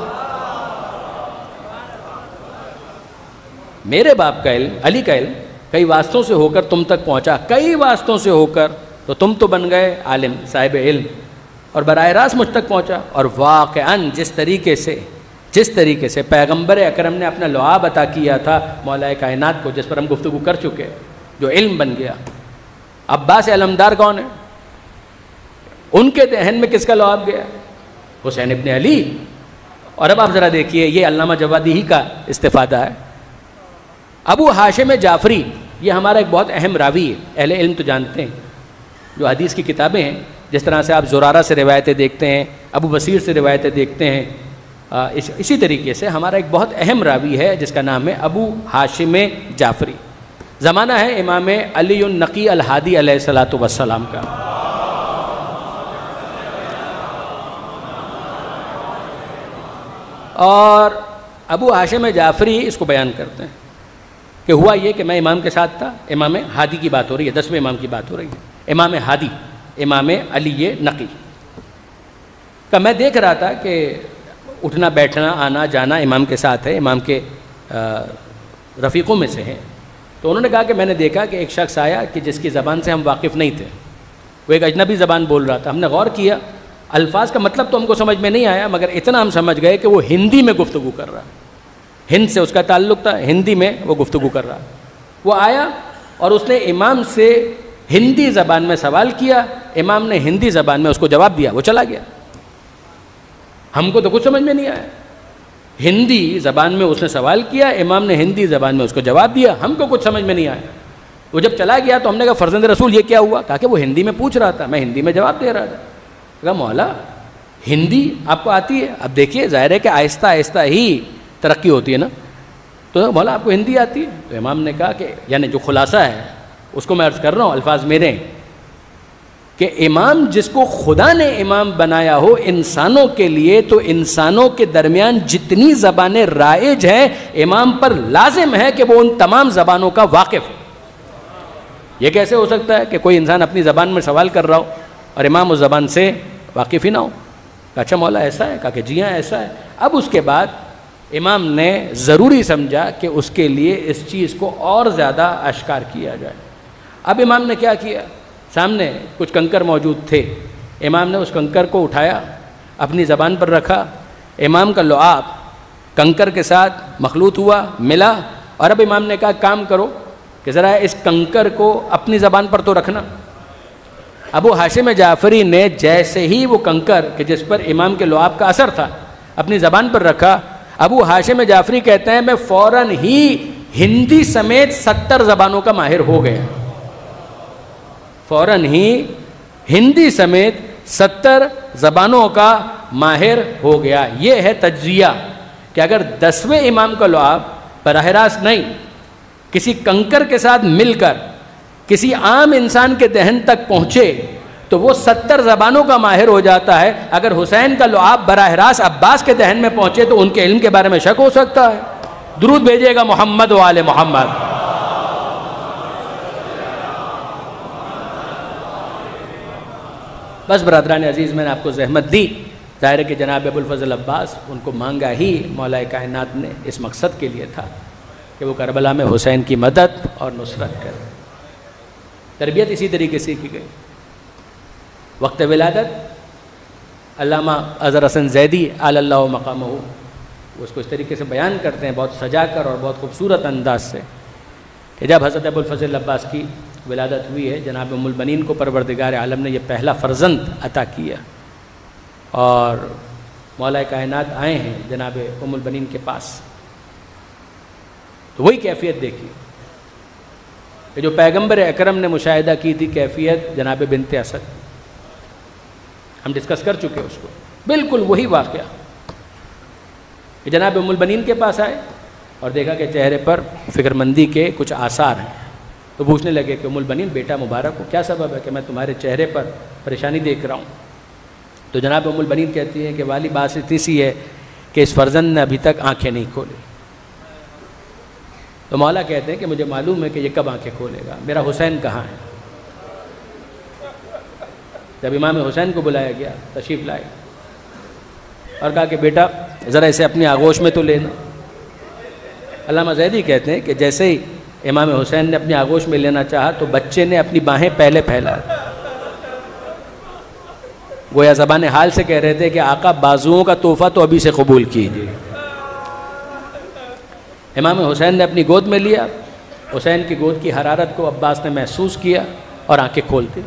میرے باپ کا علم، علی کا علم، کئی واسطوں سے ہو کر تم تک پہنچا، کئی واسطوں سے ہو کر، تو تم تو بن گئے عالم، صاحب علم، اور براہ راست مجھ تک پہنچا۔ اور واقعاً جس طریقے سے پیغمبر اکرم نے اپنا لعاب عطا کیا تھا مولا کائنات کو، جس پر ہم گفتگو کر چکے، جو علم بن گیا۔ عباس علمدار کون ہے؟ ان کے دہن میں کس کا لعاب گیا؟ حسین ابن علی۔ اور اب آپ ذرا دیکھیے، یہ علامہ جوادی ہی کا استفادہ ہے۔ ابو ہاشم جعفری، یہ ہمارا ایک بہت اہم راوی ہے، اہل علم تو جانتے ہیں، جو حدیث کی کتابیں ہیں، جس طرح سے آپ زرارہ سے روایتیں دیکھتے ہیں، ابو بصیر سے روایتیں دیکھتے ہیں، اسی طریقے سے ہمارا ایک بہت اہم راوی ہے جس کا نام ہے ابو ہاشم جعفری۔ زمانہ ہے امام علی النقی الہادی علیہ الصلاۃ والسلام کا۔ اور ابو ہاشم جعفری اس کو بیان کرتے ہیں کہ ہوا یہ کہ میں امام کے ساتھ تھا، امام ہادی کی بات ہو رہی ہے، 10ویں امام کی بات ہو رہی ہے، امام ہادی، امام علی نقی کا میں دیکھ رہا تھا کہ اٹھنا بیٹھنا آنا جانا امام کے ساتھ ہے، امام کے رفیقوں میں سے ہیں۔ تو انہوں نے کہا کہ میں نے دیکھا کہ ایک شخص آیا کہ جس کی زبان سے ہم واقف نہیں تھے، وہ ایک اجنبی زبان بول رہا تھا۔ ہم نے غور کیا، الفاظ کا مطلب تو ہم کو سمجھ میں نہیں آیا، مگر اتنا ہم سمجھ گئے کہ وہ ہندی میں گفتگو کر رہا، ہند سے اس کا تعلق تھا، ہندی میں وہ گفتگو کر رہا۔ وہ آیا اور اس نے امام سے ہندی زبان میں سوال کیا، امام نے ہندی زبان میں اس کو جواب دیا، وہ چلا گیا۔ ہم کو تو کچھ سمجھ میں نہیں آیا، ہندی زبان میں اس نے سوال کیا، امام نے ہندی زبان میں اس کو جواب دیا، ہم کو کچھ سمجھ میں نہیں آیا۔ وہ جب چلا گیا تو ہم نے کہا فرزند رسول یہ کیا ہوا؟ کہا کہ وہ ہندی میں پوچھ رہا تھا، میں ہندی میں جواب دے رہا تھا۔ کہا مولا ہندی آپ کو آتی ہے؟ اب دیکھیے ظاہر ہے کہ آہستہ آہستہ ہی ترقی ہوتی ہے نا، تو مولا آپ کو ہندی آتی ہے؟ تو امام نے کہا کہ یعنی جو خلاصہ ہے اس کو میں عرض کر رہا ہوں، الفاظ میرے ہیں کہ امام جس کو خدا نے امام بنایا ہو انسانوں کے لیے، تو انسانوں کے درمیان جتنی زبانیں رائج ہیں امام پر لازم ہے کہ وہ ان تمام زبانوں کا واقف ہو۔ یہ کیسے ہو سکتا ہے کہ کوئی انسان اپنی زبان میں سوال کر رہا ہو اور امام اس زبان سے واقف ہی نہ ہو؟ کہا اچھا مولا ایسا ہے؟ کہا کہ جی ہاں ایسا ہے۔ اب اس کے بعد امام نے ضروری سمجھا کہ اس کے لیے اس چیز کو اور زیادہ اشکار کیا جائے۔ اب امام نے کیا کیا؟ سامنے کچھ کنکر موجود تھے، امام نے اس کنکر کو اٹھایا، اپنی زبان پر رکھا، امام کا لعاب کنکر کے ساتھ مخلوط ہوا، ملا، اور اب امام نے کہا کام کرو کہ ذرا اس کنکر کو اپنی زبان پر تو رکھنا۔ ابو ہاشم جعفری نے جیسے ہی وہ کنکر کہ جس پر امام کے لعاب کا اثر تھا اپنی زبان پر رکھا، ابو ہاشم جعفری کہتے ہیں میں فوراً ہی ہندی سمیت 70 زبانوں کا ماہر ہو گیا، فوراً ہی ہندی سمیت 70 زبانوں کا ماہر ہو گیا۔ یہ ہے تجزیہ کہ اگر 10ویں امام کا لعاب براہ راست نہیں، کسی کنکر کے ساتھ مل کر کسی عام انسان کے دہن تک پہنچے تو وہ 70 زبانوں کا ماہر ہو جاتا ہے۔ اگر حسین کا لعاب براہ راست عباس کے دہن میں پہنچے تو ان کے علم کے بارے میں شک ہو سکتا ہے۔ درود بھیجیے گا محمد و آل محمد۔ بس برادران عزیز، میں نے آپ کو زحمت دی، ظاہر ہے کہ جناب ابو الفضل عباس ان کو مانگا ہی مولا کائنات نے اس مقصد کے لیے تھا کہ وہ کربلا میں حسین کی مدد اور نصرت کرے۔ تربیت اسی طریقے سے کی گئی۔ وقت ولادت علامہ اظہر حسن زیدی علی اللہ مقامہ، وہ اس کو اس طریقے سے بیان کرتے ہیں بہت سجا کر اور بہت خوبصورت انداز سے کہ جب حضرت ابو الفضل عباس کی ولادت ہوئی ہے، جناب ام البنین کو پروردگار عالم نے یہ پہلا فرزند عطا کیا، اور مولا کائنات آئے ہیں جناب ام البنین کے پاس، تو وہی کیفیت دیکھی کہ جو پیغمبر اکرم نے مشاہدہ کی تھی، کیفیت جناب بنت اسد، ہم ڈسکس کر چکے اس کو، بالکل وہی واقعہ کہ جناب ام البنین کے پاس آئے اور دیکھا کہ چہرے پر فکر مندی کے کچھ آثار ہیں، تو پوچھنے لگے کہ ام البنین بیٹا مبارک ہو، کیا سبب ہے کہ میں تمہارے چہرے پر پریشانی دیکھ رہا ہوں؟ تو جناب ام البنین کہتی ہیں کہ والی بات اتنی سی ہے کہ اس فرزند نے ابھی تک آنکھیں نہیں کھولی۔ تو مولا کہتے ہیں کہ مجھے معلوم ہے کہ یہ کب آنکھیں کھولے گا، میرا حسین کہاں ہے؟ جب امام حسین کو بلایا گیا، تشریف لائے اور کہا کہ بیٹا ذرا اسے اپنی آغوش میں تو لینا۔ علامہ زیدی کہتے ہیں کہ جیسے ہی امام حسین نے اپنی آغوش میں لینا چاہا تو بچے نے اپنی باہیں پہلے پھیلا، گویا زبان حال سے کہہ رہے تھے کہ آقا بازوؤں کا تحفہ تو ابھی سے قبول کیجیے۔ امام حسین نے اپنی گود میں لیا، حسین کی گود کی حرارت کو عباس نے محسوس کیا اور آنکھیں کھولتے۔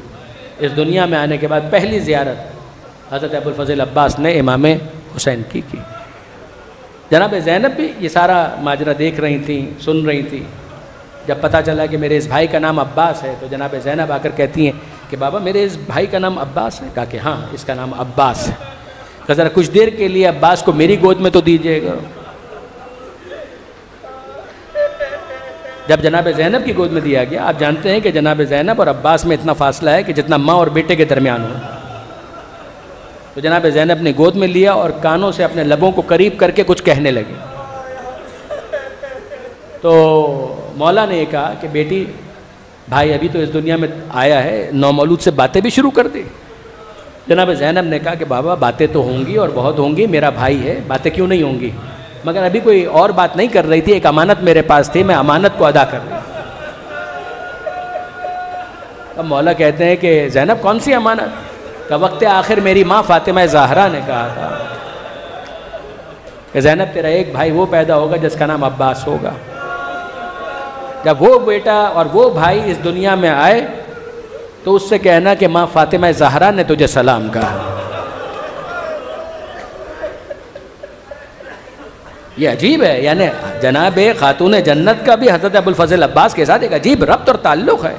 اس دنیا میں آنے کے بعد پہلی زیارت حضرت ابو الفضل عباس نے امام حسین کی۔ جناب زینب بھی یہ سارا ماجرا دیکھ رہی تھیں، سن رہی تھیں۔ جب پتہ چلا کہ میرے اس بھائی کا نام عباس ہے تو جناب زینب آ کر کہتی ہیں کہ بابا میرے اس بھائی کا نام عباس ہے؟ کہا کہ ہاں اس کا نام عباس ہے۔ کہ ذرا کچھ دیر کے لیے عباس کو میری گود میں تو دیجیے گا۔ جب جناب زینب کی گود میں دیا گیا، آپ جانتے ہیں کہ جناب زینب اور عباس میں اتنا فاصلہ ہے کہ جتنا ماں اور بیٹے کے درمیان ہو، تو جناب زینب نے گود میں لیا اور کانوں سے اپنے لبوں کو قریب کر کے کچھ کہنے لگی۔ تو مولا نے یہ کہا کہ بیٹی بھائی ابھی تو اس دنیا میں آیا ہے، نومولود سے باتیں بھی شروع کر دی۔ جناب زینب نے کہا کہ بابا باتیں تو ہوں گی اور بہت ہوں گی، میرا بھائی ہے، باتیں کیوں نہیں ہوں گی، مگر ابھی کوئی اور بات نہیں کر رہی تھی، ایک امانت میرے پاس تھی، میں امانت کو ادا کر رہی ہوں۔ اب مولا کہتے ہیں کہ زینب کون سی امانت؟ کہ وقت آخر میری ماں فاطمہ زہرا نے کہا تھا کہ زینب تیرا ایک بھائی وہ پیدا ہوگا جس کا نام عباس ہوگا۔ جب وہ بیٹا اور وہ بھائی اس دنیا میں آئے تو اس سے کہنا کہ ماں فاطمہ زہرا نے تجھے سلام کہا۔ یہ عجیب ہے، یعنی جناب خاتون جنت کا بھی حضرت ابو الفضل عباس کے ساتھ ایک عجیب ربط اور تعلق ہے۔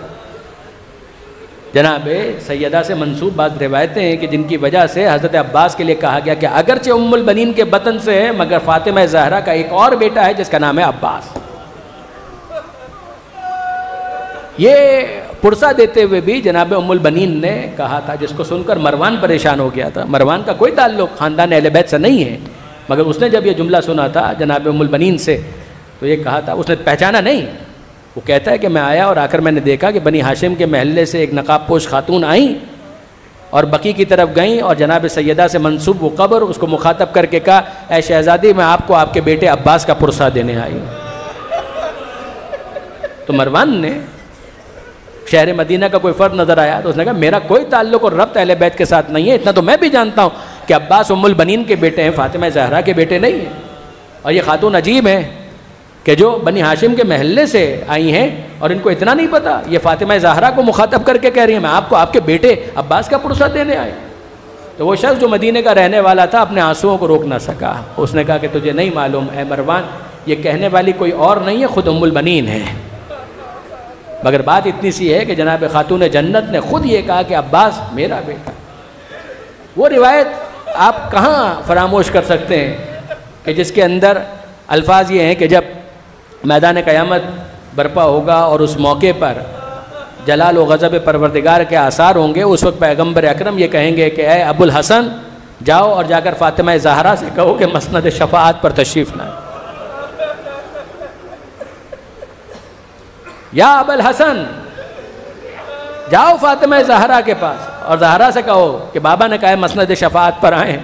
جناب سیدہ سے منسوب بعض روایتیں ہیں کہ جن کی وجہ سے حضرت عباس کے لیے کہا گیا کہ اگرچہ ام البنین کے بطن سے ہے مگر فاطمہ زہرا کا ایک اور بیٹا ہے جس کا نام ہے عباس۔ یہ پرسہ دیتے ہوئے بھی جناب ام البنین نے کہا تھا، جس کو سن کر مروان پریشان ہو گیا تھا. مروان کا کوئی تعلق خاندان اہل بیت سے نہیں ہے، مگر اس نے جب یہ جملہ سنا تھا جناب ام البنین سے تو یہ کہا تھا، اس نے پہچانا نہیں. وہ کہتا ہے کہ میں آیا اور آ کر میں نے دیکھا کہ بنی ہاشم کے محلے سے ایک نقاب پوش خاتون آئیں اور بقی کی طرف گئیں اور جناب سیدہ سے منسوب وہ قبر اس کو مخاطب کر کے کہا، اے شہزادی میں آپ کو آپ کے بیٹے عباس کا پرسہ دینے آئی ہوں. تو مروان نے شہر مدینہ کا کوئی فرد نظر آیا تو اس نے کہا میرا کوئی تعلق اور ربط اہل بیت کے ساتھ نہیں ہے، اتنا تو میں بھی جانتا ہوں کہ عباس ام البنین کے بیٹے ہیں، فاطمہ زہرا کے بیٹے نہیں ہیں. اور یہ خاتون عجیب ہے کہ جو بنی ہاشم کے محلے سے آئی ہیں اور ان کو اتنا نہیں پتا، یہ فاطمہ زہرا کو مخاطب کر کے کہہ رہی ہیں میں آپ کو آپ کے بیٹے عباس کا پرسہ دینے آئے. تو وہ شخص جو مدینہ کا رہنے والا تھا اپنے آنسوؤں کو روک نہ سکا. اس نے کہا کہ تجھے نہیں معلوم اے مروان، یہ کہنے والی کوئی اور نہیں ہے، خود ام البنین ہے. مگر بات اتنی سی ہے کہ جناب خاتون جنت نے خود یہ کہا کہ عباس میرا بیٹا. وہ روایت آپ کہاں فراموش کر سکتے ہیں کہ جس کے اندر الفاظ یہ ہیں کہ جب میدان قیامت برپا ہوگا اور اس موقع پر جلال و غضب پروردگار کے آثار ہوں گے، اس وقت پیغمبر اکرم یہ کہیں گے کہ اے ابو الحسن جاؤ اور جا کر فاطمہ زہرا سے کہو کہ مسند شفاعت پر تشریف لائیں. یا ابو الحسن جاؤ فاطمہ زہرا کے پاس اور زہرا سے کہو کہ بابا نے کہا مسند شفاعت پر آئیں.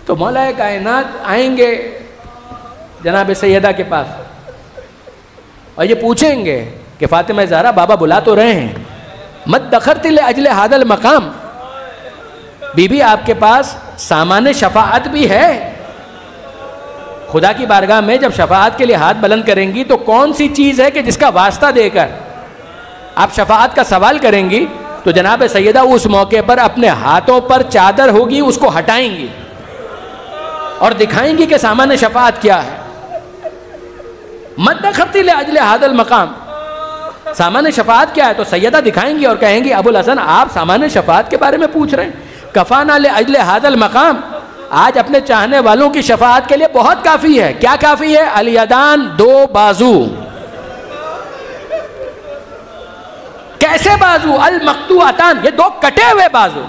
تو مولا کائنات آئیں گے جناب سیدہ کے پاس اور یہ پوچھیں گے کہ فاطمہ زہرا بابا بلا تو رہے ہیں، مت دخرت لاجل ھذا المقام، بی بی آپ کے پاس سامان شفاعت بھی ہے. خدا کی بارگاہ میں جب شفاعت کے لیے ہاتھ بلند کریں گی تو کون سی چیز ہے کہ جس کا واسطہ دے کر آپ شفاعت کا سوال کریں گی؟ تو جناب سیدہ اس موقع پر اپنے ہاتھوں پر چادر ہوگی اس کو ہٹائیں گی اور دکھائیں گی کہ سامان شفاعت کیا ہے. مد دخرتی لاجل ھذا المقام، سامان شفاعت کیا ہے؟ تو سیدہ دکھائیں گی اور کہیں گی ابو الحسن آپ سامان شفاعت کے بارے میں پوچھ رہے ہیں، کفانا لاجل ھذا المقام، آج اپنے چاہنے والوں کی شفاعت کے لیے بہت کافی ہے. کیا کافی ہے؟ الیدان، دو بازو. کیسے بازو؟ المقطوعتان، یہ دو کٹے ہوئے بازو.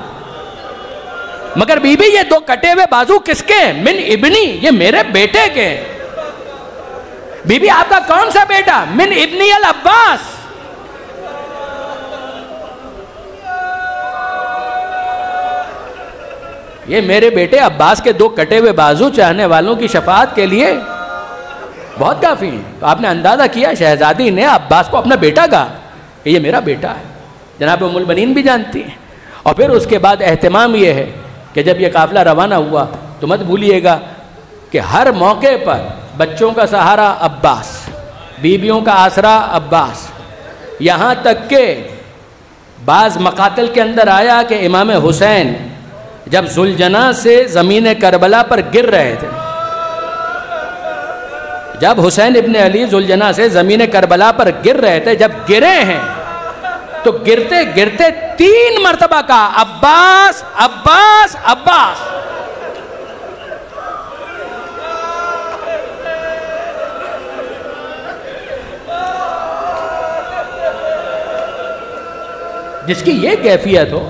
مگر بی بی یہ دو کٹے ہوئے بازو کس کے؟ من ابنی، یہ میرے بیٹے کے. بی بی آپ کا کون سا بیٹا؟ من ابنی العباس. یہ میرے بیٹے عباس کے دو کٹے ہوئے بازو چاہنے والوں کی شفاعت کے لیے بہت کافی ہیں. تو آپ نے اندازہ کیا شہزادی نے عباس کو اپنا بیٹا کہا کہ یہ میرا بیٹا ہے. جناب ام البنین بھی جانتی ہیں. اور پھر اس کے بعد اہتمام یہ ہے کہ جب یہ قافلہ روانہ ہوا تو مت بھولیے گا کہ ہر موقع پر بچوں کا سہارا عباس، بیویوں کا آسرا عباس، یہاں تک کہ بعض مقاتل کے اندر آیا کہ امام حسین جب ذوالجناح سے زمین کربلا پر گر رہے تھے، جب حسین ابن علی ذوالجناح سے زمین کربلا پر گر رہے تھے، جب گرے ہیں تو گرتے گرتے 3 مرتبہ کہا عباس عباس عباس. جس کی یہ کیفیت ہو،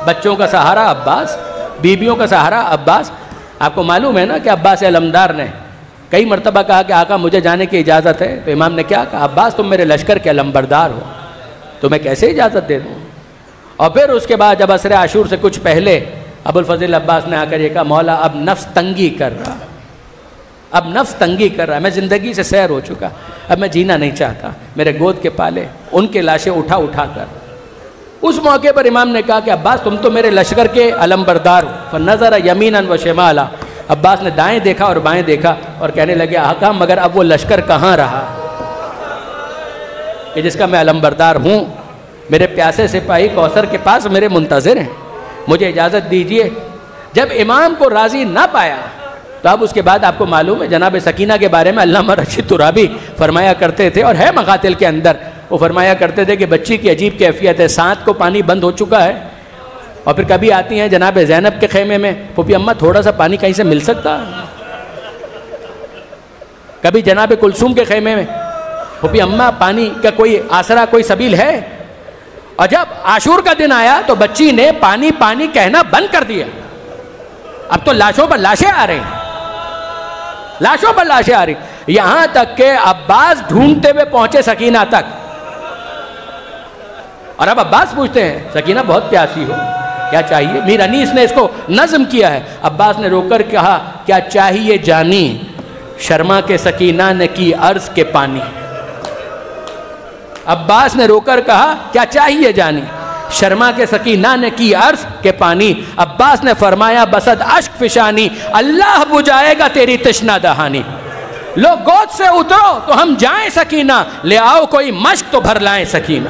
بچوں کا سہارا عباس، بیویوں کا سہارا عباس. آپ کو معلوم ہے نا کہ عباس علمدار نے کئی مرتبہ کہا کہ آقا مجھے جانے کی اجازت ہے. تو امام نے کیا کہا؟ عباس تم میرے لشکر کے علمبردار ہو، تو میں کیسے اجازت دے دوں؟ اور پھر اس کے بعد جب عصر عاشور سے کچھ پہلے ابو الفضل عباس نے آ کر یہ کہا مولا اب نفس تنگی کر رہا، اب نفس تنگی کر رہا ہے، میں زندگی سے سیر ہو چکا، اب میں جینا نہیں چاہتا. میرے گود کے پالے ان کے لاشیں اٹھا اٹھا کر. اس موقع پر امام نے کہا کہ عباس تم تو میرے لشکر کے علمبردار ہو. فنظر یمینا و شمالا، عباس نے دائیں دیکھا اور بائیں دیکھا اور کہنے لگے آقا مگر اب وہ لشکر کہاں رہا کہ جس کا میں علمبردار ہوں؟ میرے پیاسے سپاہی کوثر کے پاس میرے منتظر ہیں، مجھے اجازت دیجئے. جب امام کو راضی نہ پایا تو اب اس کے بعد آپ کو معلوم ہے جناب سکینہ کے بارے میں علامہ رشید ترابی فرمایا کرتے تھے اور ہے مقاتل کے اندر، وہ فرمایا کرتے تھے کہ بچی کی عجیب کیفیت ہے، سانت کو پانی بند ہو چکا ہے اور پھر کبھی آتی ہیں جناب زینب کے خیمے میں، پھوپھی اماں تھوڑا سا پانی کہیں سے مل سکتا ہے؟ کبھی جناب کلثوم کے خیمے میں پھوپھی اماں پانی کا کوئی آسرا کوئی سبیل ہے؟ اور جب عاشور کا دن آیا تو بچی نے پانی پانی کہنا بند کر دیا. اب تو لاشوں پر لاشیں آ رہی ہیں، لاشوں پر لاشیں آ رہی، یہاں تک کہ عباس ڈھونڈتے ہوئے پہنچے سکینہ تک. اور اب عباس پوچھتے ہیں سکینہ بہت پیاسی ہو، کیا چاہیے؟ میر انیس نے اس کو نظم کیا ہے. عباس نے رو کر کہا کیا چاہیے جانی، شرما کے سکینہ نے کی عرض کے پانی. عباس نے رو کر کہا کیا چاہیے جانی، شرما کے سکینہ نے کی عرض کے پانی. عباس نے فرمایا بسد اشک فشانی، اللہ بجھائے گا تیری تشنہ دہانی. لو گود سے اترو تو ہم جائیں سکینہ، لے آؤ کوئی مشک تو بھر لائیں سکینہ.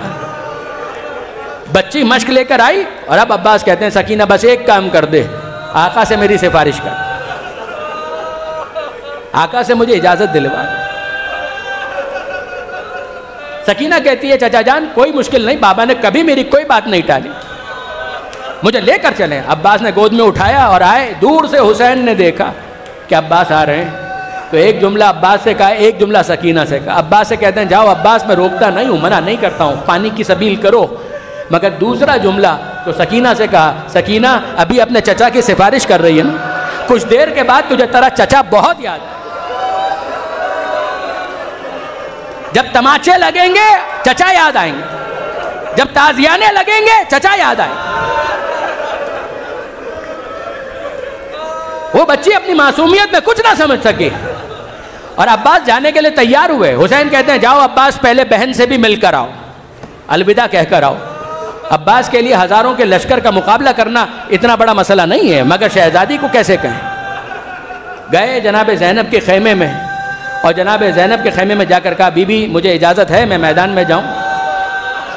بچی مشک لے کر آئی اور اب عباس کہتے ہیں سکینہ بس ایک کام کر دے، آقا سے میری سفارش کر، آقا سے مجھے اجازت دلوا. سکینہ کہتی ہے چچا جان کوئی مشکل نہیں، بابا نے کبھی میری کوئی بات نہیں ٹالی، مجھے لے کر چلیں. عباس نے گود میں اٹھایا اور آئے. دور سے حسین نے دیکھا کہ عباس آ رہے ہیں تو ایک جملہ عباس سے کہا، ایک جملہ سکینہ سے کہا. عباس سے کہتے ہیں جاؤ عباس، میں روکتا نہیں ہوں، منع نہیں کرتا ہوں، پانی کی سبیل کرو. مگر دوسرا جملہ تو سکینہ سے کہا سکینہ ابھی اپنے چچا کی سفارش کر رہی ہے نا، کچھ دیر کے بعد تجھے تیرا چچا بہت یاد ہے. جب تماچے لگیں گے چچا یاد آئیں گے، جب تازیانے لگیں گے چچا یاد آئیں گے. وہ بچی اپنی معصومیت میں کچھ نہ سمجھ سکی اور عباس جانے کے لیے تیار ہوئے. حسین کہتے ہیں جاؤ عباس پہلے بہن سے بھی مل کر آؤ، الوداع کہہ کر آؤ. عباس کے لیے ہزاروں کے لشکر کا مقابلہ کرنا اتنا بڑا مسئلہ نہیں ہے، مگر شہزادی کو کیسے کہیں. گئے جناب زینب کے خیمے میں اور جناب زینب کے خیمے میں جا کر کہا بی بی مجھے اجازت ہے میں میدان میں جاؤں؟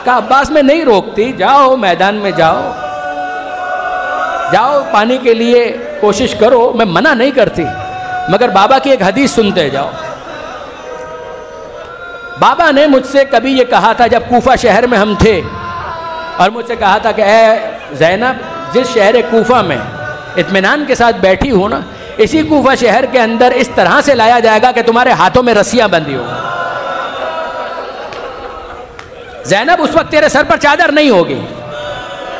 کہا عباس میں نہیں روکتی، جاؤ میدان میں جاؤ، جاؤ پانی کے لیے کوشش کرو، میں منع نہیں کرتی، مگر بابا کی ایک حدیث سنتے جاؤ. بابا نے مجھ سے کبھی یہ کہا تھا جب کوفہ شہر میں ہم تھے، اور مجھ سے کہا تھا کہ اے زینب جس شہر کوفہ میں اطمینان کے ساتھ بیٹھی ہو نا، اسی کوفہ شہر کے اندر اس طرح سے لایا جائے گا کہ تمہارے ہاتھوں میں رسیاں بندھی ہو. زینب اس وقت تیرے سر پر چادر نہیں ہوگی.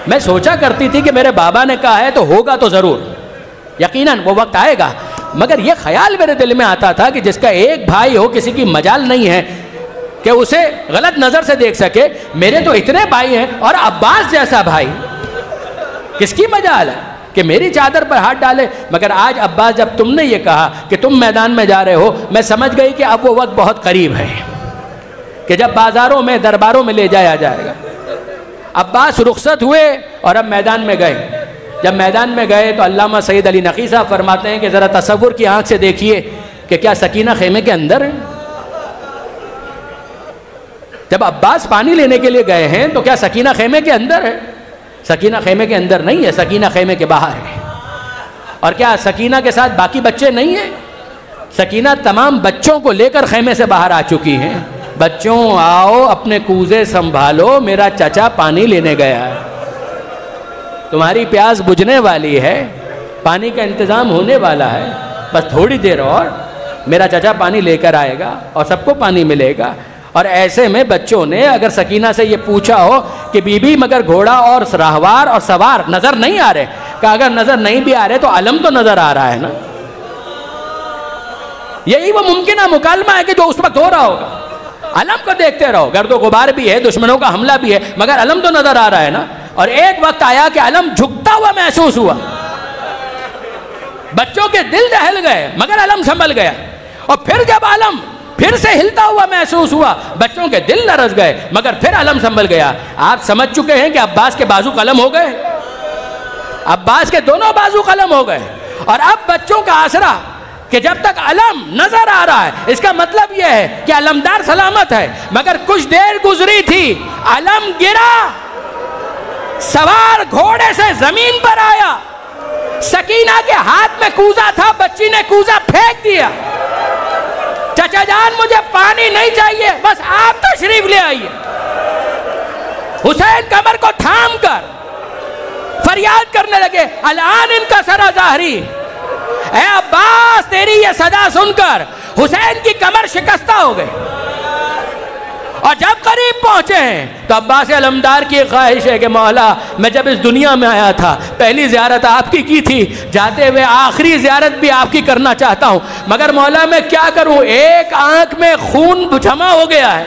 میں سوچا کرتی تھی کہ میرے بابا نے کہا ہے تو ہوگا تو ضرور، یقیناً وہ وقت آئے گا. مگر یہ خیال میرے دل میں آتا تھا کہ جس کا ایک بھائی ہو کسی کی مجال نہیں ہے کہ اسے غلط نظر سے دیکھ سکے. میرے تو اتنے بھائی ہیں اور عباس جیسا بھائی، کس کی مجال ہے کہ میری چادر پر ہاتھ ڈالے. مگر آج عباس جب تم نے یہ کہا کہ تم میدان میں جا رہے ہو، میں سمجھ گئی کہ اب وہ وقت بہت قریب ہے کہ جب بازاروں میں درباروں میں لے جایا جائے گا. عباس رخصت ہوئے اور اب میدان میں گئے. جب میدان میں گئے تو علامہ سید علی نقی صاحب فرماتے ہیں کہ ذرا تصور کی آنکھ سے دیکھیے کہ کیا سکینہ خیمے کے اندر ہے؟ جب عباس پانی لینے کے لیے گئے ہیں تو کیا سکینہ خیمے کے اندر ہے؟ سکینہ خیمے کے اندر نہیں ہے، سکینہ خیمے کے باہر ہے. اور کیا سکینہ کے ساتھ باقی بچے نہیں ہیں؟ سکینہ تمام بچوں کو لے کر خیمے سے باہر آ چکی ہیں. بچوں آؤ اپنے کوزے سنبھالو، میرا چچا پانی لینے گیا ہے، تمہاری پیاس بجھنے والی ہے، پانی کا انتظام ہونے والا ہے، بس تھوڑی دیر اور میرا چچا پانی لے کر آئے گا اور سب کو پانی ملے گا. اور ایسے میں بچوں نے اگر سکینہ سے یہ پوچھا ہو کہ بی بی مگر گھوڑا اور راہوار اور سوار نظر نہیں آ رہے، کہ اگر نظر نہیں بھی آ رہے تو علم تو نظر آ رہا ہے نا. یہی وہ ممکنہ مکالمہ ہے کہ جو اس وقت ہو رہا ہوگا. علم کو دیکھتے رہو، گرد و غبار بھی ہے، دشمنوں کا حملہ بھی ہے، مگر علم تو نظر آ رہا ہے نا. اور ایک وقت آیا کہ علم جھکتا ہوا محسوس ہوا، بچوں کے دل دہل گئے مگر علم سنبھل گیا. اور پھر جب علم پھر سے ہلتا ہوا محسوس ہوا، بچوں کے دل لرز گئے مگر پھر علم سنبھل گیا. آپ سمجھ چکے ہیں کہ عباس کے بازو قلم ہو گئے، عباس کے دونوں بازو قلم ہو گئے. اور اب بچوں کا آسرا کہ جب تک علم نظر آ رہا ہے، اس کا مطلب یہ ہے کہ علمدار سلامت ہے. مگر کچھ دیر گزری تھی، علم گرا، سوار گھوڑے سے زمین پر آیا، سکینہ کے ہاتھ میں کوزہ تھا، بچی نے کوزہ پھینک دیا. چچا جان مجھے پانی نہیں چاہیے، بس آپ تشریف لے آئیے. حسین کمر کو تھام کر فریاد کرنے لگے الان ان کا سرا ظاہری. اے عباس تیری یہ صدا سن کر حسین کی کمر شکستہ ہو گئی. اور جب قریب پہنچے ہیں تو عباس علمدار کی خواہش ہے کہ مولا میں جب اس دنیا میں آیا تھا پہلی زیارت آپ کی تھی، جاتے ہوئے آخری زیارت بھی آپ کی کرنا چاہتا ہوں، مگر مولا میں کیا کروں، ایک آنکھ میں خون جمع ہو گیا ہے،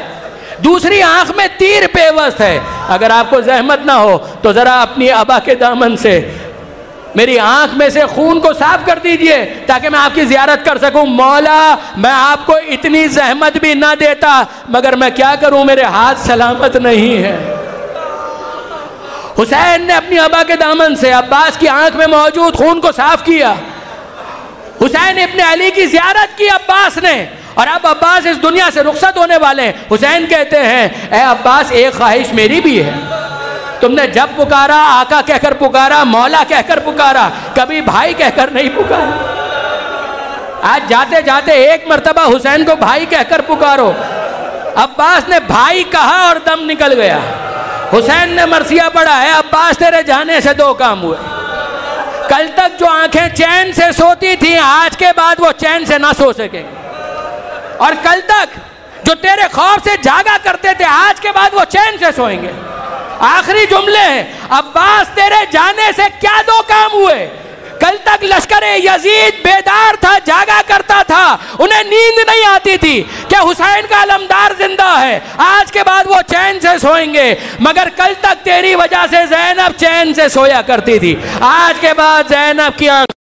دوسری آنکھ میں تیر پیوست ہے، اگر آپ کو زحمت نہ ہو تو ذرا اپنی ابا کے دامن سے میری آنکھ میں سے خون کو صاف کر دیجئے تاکہ میں آپ کی زیارت کر سکوں۔ مولا میں آپ کو اتنی زحمت بھی نہ دیتا، مگر میں کیا کروں، میرے ہاتھ سلامت نہیں ہے۔ حسین نے اپنی ابا کے دامن سے عباس کی آنکھ میں موجود خون کو صاف کیا، حسین ابن علی کی زیارت کی عباس نے، اور اب عباس اس دنیا سے رخصت ہونے والے ہیں۔ حسین کہتے ہیں اے عباس ایک خواہش میری بھی ہے، تم نے جب پکارا آقا کہہ کر پکارا، مولا کہہ کر پکارا، کبھی بھائی کہہ کر نہیں پکارا، آج جاتے جاتے ایک مرتبہ حسین کو بھائی کہہ کر پکارو۔ عباس نے بھائی کہا اور دم نکل گیا، حسین نے مرثیہ پڑھا ہے عباس تیرے جانے سے دو کام ہوئے، کل تک جو آنکھیں چین سے سوتی تھیں آج کے بعد وہ چین سے نہ سو سکیں، اور کل تک جو تیرے خوف سے جاگا کرتے تھے آج کے بعد وہ چین سے سوئیں گے۔ آخری جملے ہیں، عباس تیرے جانے سے کیا دو کام ہوئے، کل تک لشکر یزید بیدار تھا، جاگا کرتا تھا، انہیں نیند نہیں آتی تھی کہ حسین کا علمدار زندہ ہے، آج کے بعد وہ چین سے سوئیں گے، مگر کل تک تیری وجہ سے زینب چین سے سویا کرتی تھی، آج کے بعد زینب کی آنکھ